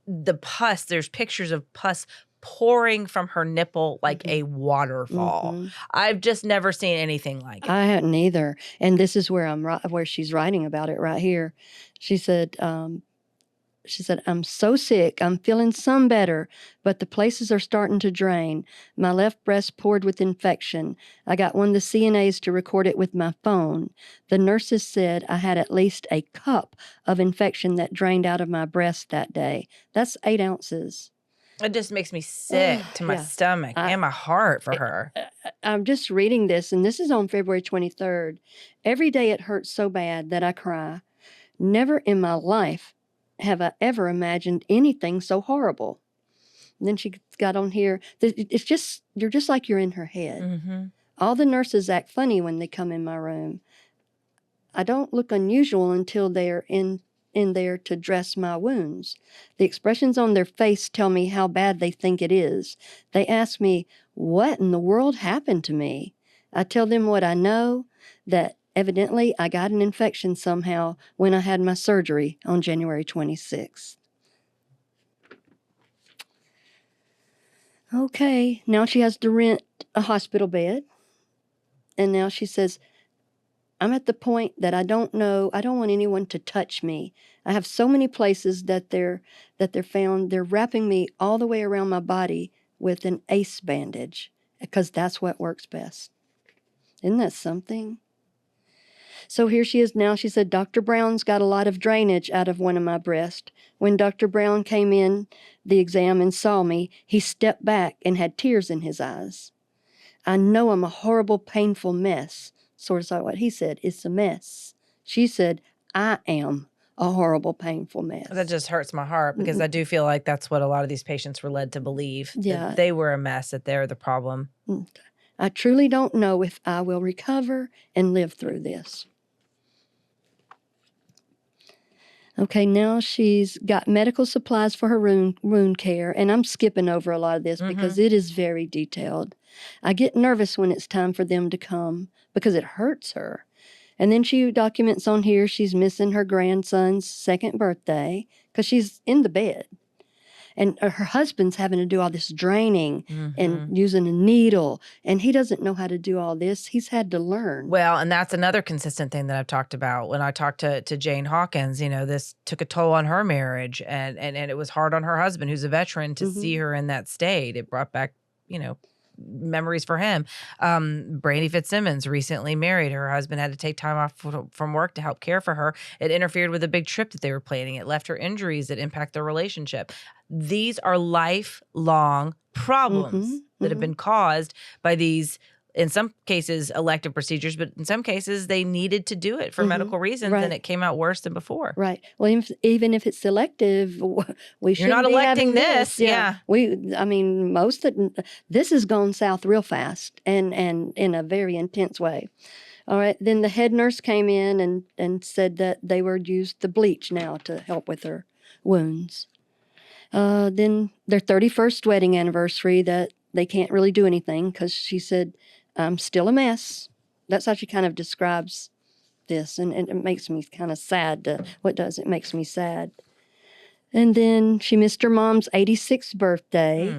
the pus, there's pictures of pus pouring from her nipple like a waterfall. I've just never seen anything like it. I hadn't either. And this is where where she's writing about it right here. She said, I'm so sick. I'm feeling some better, but the places are starting to drain. My left breast poured with infection. I got one of the CNAs to record it with my phone. The nurses said I had at least a cup of infection that drained out of my breast that day. That's 8 ounces. It just makes me sick to my stomach and my heart for her. I'm just reading this, and this is on February 23rd. Every day it hurts so bad that I cry. Never in my life have I ever imagined anything so horrible. And then she got on here. It's just, you're just like you're in her head. All the nurses act funny when they come in my room. I don't look unusual until they're in there to dress my wounds. The expressions on their face tell me how bad they think it is. They ask me, what in the world happened to me? I tell them what I know, that evidently I got an infection somehow when I had my surgery on January 26th. Okay, now she has to rent a hospital bed. And now she says, I'm at the point that I don't want anyone to touch me. I have so many places that they're found. They're wrapping me all the way around my body with an ACE bandage because that's what works best. Isn't that something? So here she is now. She said, Dr. Brown's got a lot of drainage out of one of my breasts. When Dr. Brown came in the exam and saw me, he stepped back and had tears in his eyes. I know I'm a horrible, painful mess. Sort of like what he said, it's a mess. She said, I am a horrible, painful mess. That just hurts my heart because I do feel like that's what a lot of these patients were led to believe. Yeah. That they were a mess, that they're the problem. I truly don't know if I will recover and live through this. Okay, now she's got medical supplies for her wound care, and I'm skipping over a lot of this because it is very detailed. I get nervous when it's time for them to come because it hurts her. And then she documents on here she's missing her grandson's second birthday because she's in the bed. And her husband's having to do all this draining and using a needle. And he doesn't know how to do all this. He's had to learn. Well, and that's another consistent thing that I've talked about. When I talked to Jane Hawkins, this took a toll on her marriage. And it was hard on her husband, who's a veteran, to see her in that state. It brought back, memories for him. Brandy Fitzsimmons recently married. Her husband had to take time off from work to help care for her. It interfered with a big trip that they were planning. It left her injuries that impact their relationship. These are lifelong problems that have been caused by these, in some cases, elective procedures, but in some cases, they needed to do it for medical reasons, and it came out worse than before. Right. Well, even if it's selective, we shouldn't You're not be electing having this. Yeah. This has gone south real fast and in a very intense way. All right. Then the head nurse came in and said that they would use the bleach now to help with her wounds. Then their 31st wedding anniversary, that they can't really do anything because she said, I'm still a mess. That's how she kind of describes this. And it makes me kind of sad. It makes me sad. And then she missed her mom's 86th birthday.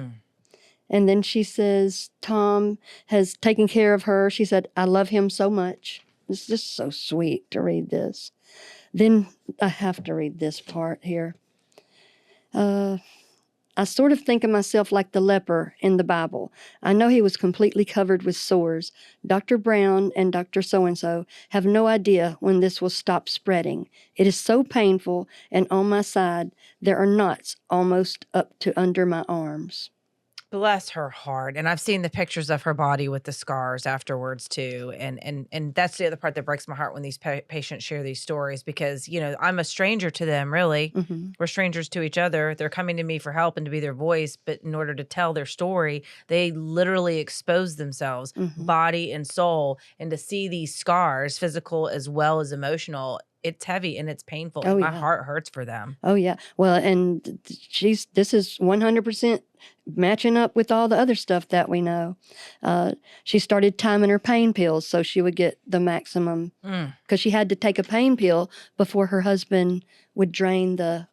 And then she says, Tom has taken care of her. She said, I love him so much. It's just so sweet to read this. Then I have to read this part here. I sort of think of myself like the leper in the Bible. I know he was completely covered with sores. Dr. Brown and Dr. So-and-so have no idea when this will stop spreading. It is so painful, and on my side, there are knots almost up to under my arms. Bless her heart. And I've seen the pictures of her body with the scars afterwards too. And that's the other part that breaks my heart when these patients share these stories, because, I'm a stranger to them, really. We're strangers to each other. They're coming to me for help and to be their voice. But in order to tell their story, they literally expose themselves, body and soul. And to see these scars, physical as well as emotional, it's heavy and it's painful. Oh, My yeah. heart hurts for them. Oh, yeah. Well, and this is 100% matching up with all the other stuff that we know. She started timing her pain pills so she would get the maximum, because she had to take a pain pill before her husband would drain the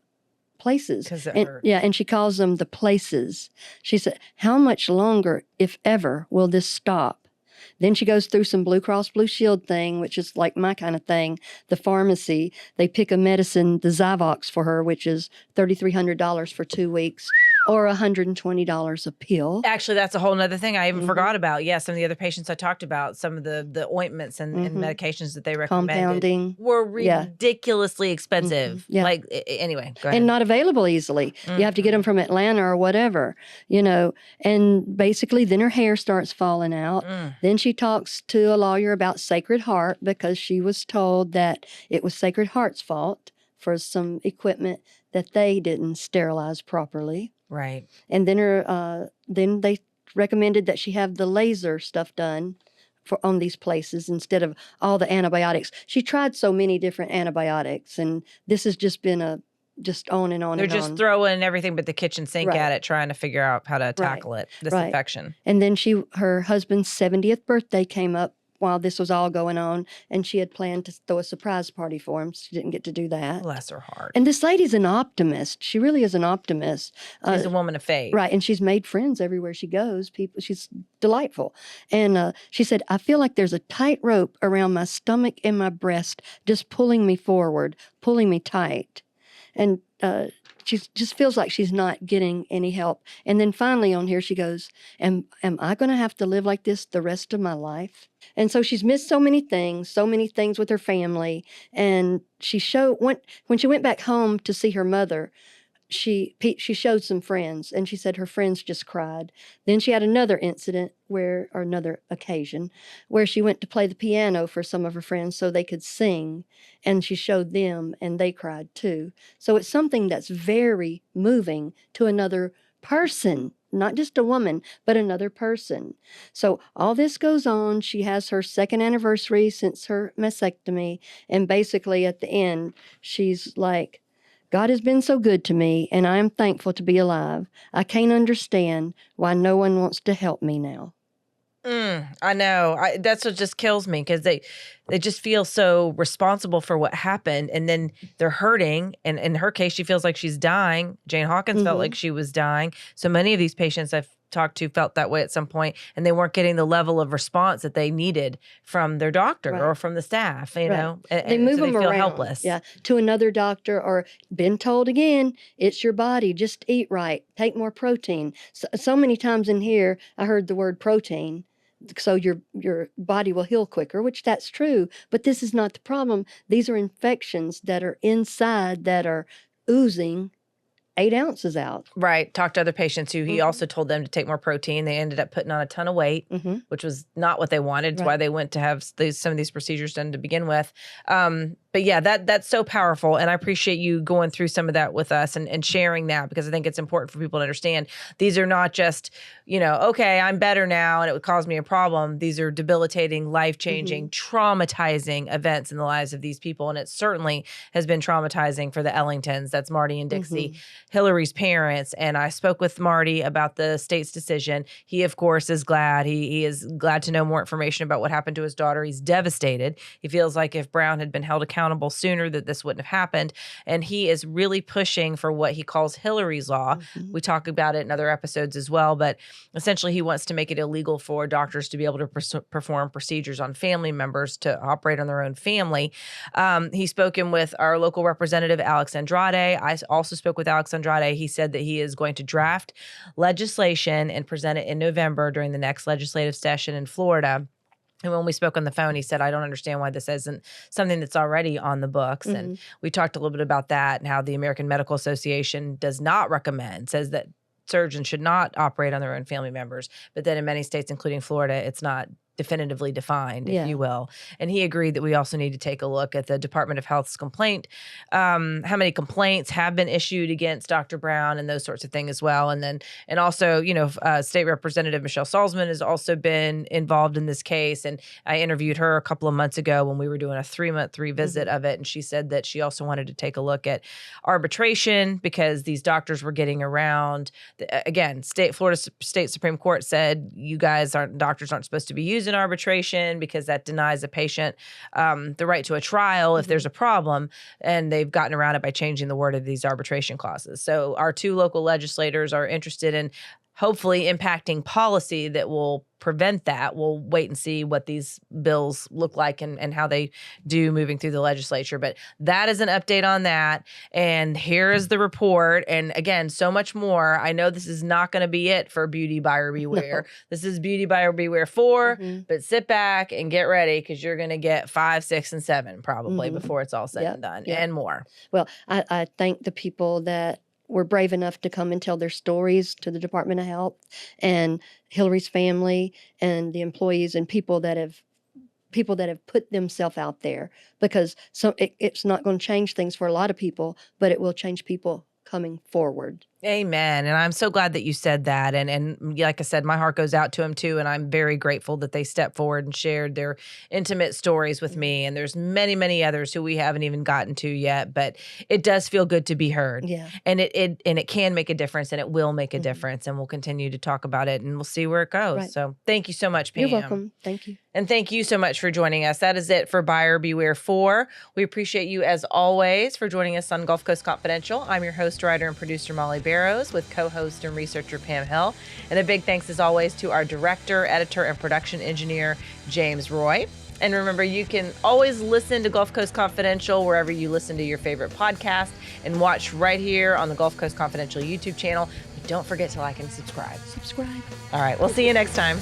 places. Because it hurts. Yeah, and she calls them the places. She said, how much longer, if ever, will this stop? Then she goes through some Blue Cross Blue Shield thing, which is like my kind of thing. The pharmacy, they pick a medicine, the Zyvox for her, which is $3,300 for 2 weeks, or $120 a pill. Actually, that's a whole nother thing I even forgot about. Yeah, some of the other patients I talked about, some of the ointments and medications that they recommended Compounding. were ridiculously expensive. Yeah. Like, anyway, go ahead. And not available easily. You have to get them from Atlanta or whatever, And basically, then her hair starts falling out. Then she talks to a lawyer about Sacred Heart because she was told that it was Sacred Heart's fault for some equipment that they didn't sterilize properly. Right. And then they recommended that she have the laser stuff done on these places instead of all the antibiotics. She tried so many different antibiotics, and this has just been just on and on They're and on. just throwing everything but the kitchen sink Right. at it, trying to figure out how to tackle it, this Right. infection. And then her husband's 70th birthday came up while this was all going on, and she had planned to throw a surprise party for him. She didn't get to do that. Bless her heart. And this lady's an optimist. She really is an optimist. She's a woman of faith. Right, and she's made friends everywhere she goes. She's delightful. And she said, I feel like there's a tight rope around my stomach and my breast, just pulling me forward, pulling me tight. And she just feels like she's not getting any help. And then finally on here she goes, am I going to have to live like this the rest of my life? And so she's missed so many things with her family. And when she went back home to see her mother, she showed some friends, and she said her friends just cried. Then she had another occasion where she went to play the piano for some of her friends so they could sing, and she showed them, and they cried too. So it's something that's very moving to another person, not just a woman, but another person. So all this goes on. She has her second anniversary since her mastectomy, and basically at the end, she's like, God has been so good to me, and I am thankful to be alive. I can't understand why no one wants to help me now. I know. That's what just kills me, because they just feel so responsible for what happened, and then they're hurting. And in her case, she feels like she's dying. Jane Hawkins felt like she was dying. So many of these patients I've talked to felt that way at some point, and they weren't getting the level of response that they needed from their doctor or from the staff, you know, They and move so they them feel around, helpless. to another doctor, or been told again, it's your body, just eat right, take more protein. So many times in here, I heard the word protein. So your body will heal quicker, which that's true, but this is not the problem. These are infections that are inside that are oozing 8 ounces out. Right. Talked to other patients who he also told them to take more protein. They ended up putting on a ton of weight, which was not what they wanted. It's why they went to have some of these procedures done to begin with. But yeah, that's so powerful. And I appreciate you going through some of that with us and sharing that, because I think it's important for people to understand these are not just, okay, I'm better now and it would cause me a problem. These are debilitating, life-changing, traumatizing events in the lives of these people. And it certainly has been traumatizing for the Ellingtons. That's Marty and Dixie, Hillary's parents. And I spoke with Marty about the state's decision. He, of course, is glad. He is glad to know more information about what happened to his daughter. He's devastated. He feels like if Brown had been held accountable sooner, that this wouldn't have happened. And he is really pushing for what he calls Hillary's Law. We talk about it in other episodes as well, but essentially he wants to make it illegal for doctors to be able to perform procedures on family members to operate on their own family. He's spoken with our local representative, Alex Andrade. I also spoke with Alex Andrade. He said that he is going to draft legislation and present it in November during the next legislative session in Florida. And when we spoke on the phone, he said, I don't understand why this isn't something that's already on the books. And we talked a little bit about that and how the American Medical Association does not recommend, says that surgeons should not operate on their own family members. But then in many states, including Florida, it's not definitively defined, if you will. And he agreed that we also need to take a look at the Department of Health's complaint, how many complaints have been issued against Dr. Brown and those sorts of things as well. And also, State Representative Michelle Salzman has also been involved in this case. And I interviewed her a couple of months ago when we were doing a 3-month revisit of it. And she said that she also wanted to take a look at arbitration, because these doctors were getting around. Again, Florida State Supreme Court said, you guys doctors aren't supposed to be using in arbitration because that denies a patient the right to a trial if there's a problem. And they've gotten around it by changing the word of these arbitration clauses. So our 2 local legislators are interested in hopefully impacting policy that will prevent that. We'll wait and see what these bills look like and how they do moving through the legislature. But that is an update on that. And here is the report. And again, so much more. I know this is not going to be it for Beauty Buyer Beware. No. This is Beauty Buyer Beware 4, but sit back and get ready, because you're going to get 5, 6, and 7 probably before it's all said and done, and more. Well, I thank the people that were brave enough to come and tell their stories to the Department of Health, and Hillary's family and the employees and people that have put themselves out there, because it's not going to change things for a lot of people, but it will change people coming forward. Amen. And I'm so glad that you said that. And like I said, my heart goes out to them too. And I'm very grateful that they stepped forward and shared their intimate stories with me. And there's many, many others who we haven't even gotten to yet, but it does feel good to be heard. Yeah. And it can make a difference, and it will make a difference. And we'll continue to talk about it, and we'll see where it goes. Right. So thank you so much, Pam. You're welcome. Thank you. And thank you so much for joining us. That is it for Buyer Beware 4. We appreciate you, as always, for joining us on Gulf Coast Confidential. I'm your host, writer, and producer, Molly Barrows, with co-host and researcher Pam Hill. And a big thanks, as always, to our director, editor, and production engineer, James Roy. And remember, you can always listen to Gulf Coast Confidential wherever you listen to your favorite podcast, and watch right here on the Gulf Coast Confidential YouTube channel. But don't forget to like and subscribe. Subscribe. All right, we'll see you next time.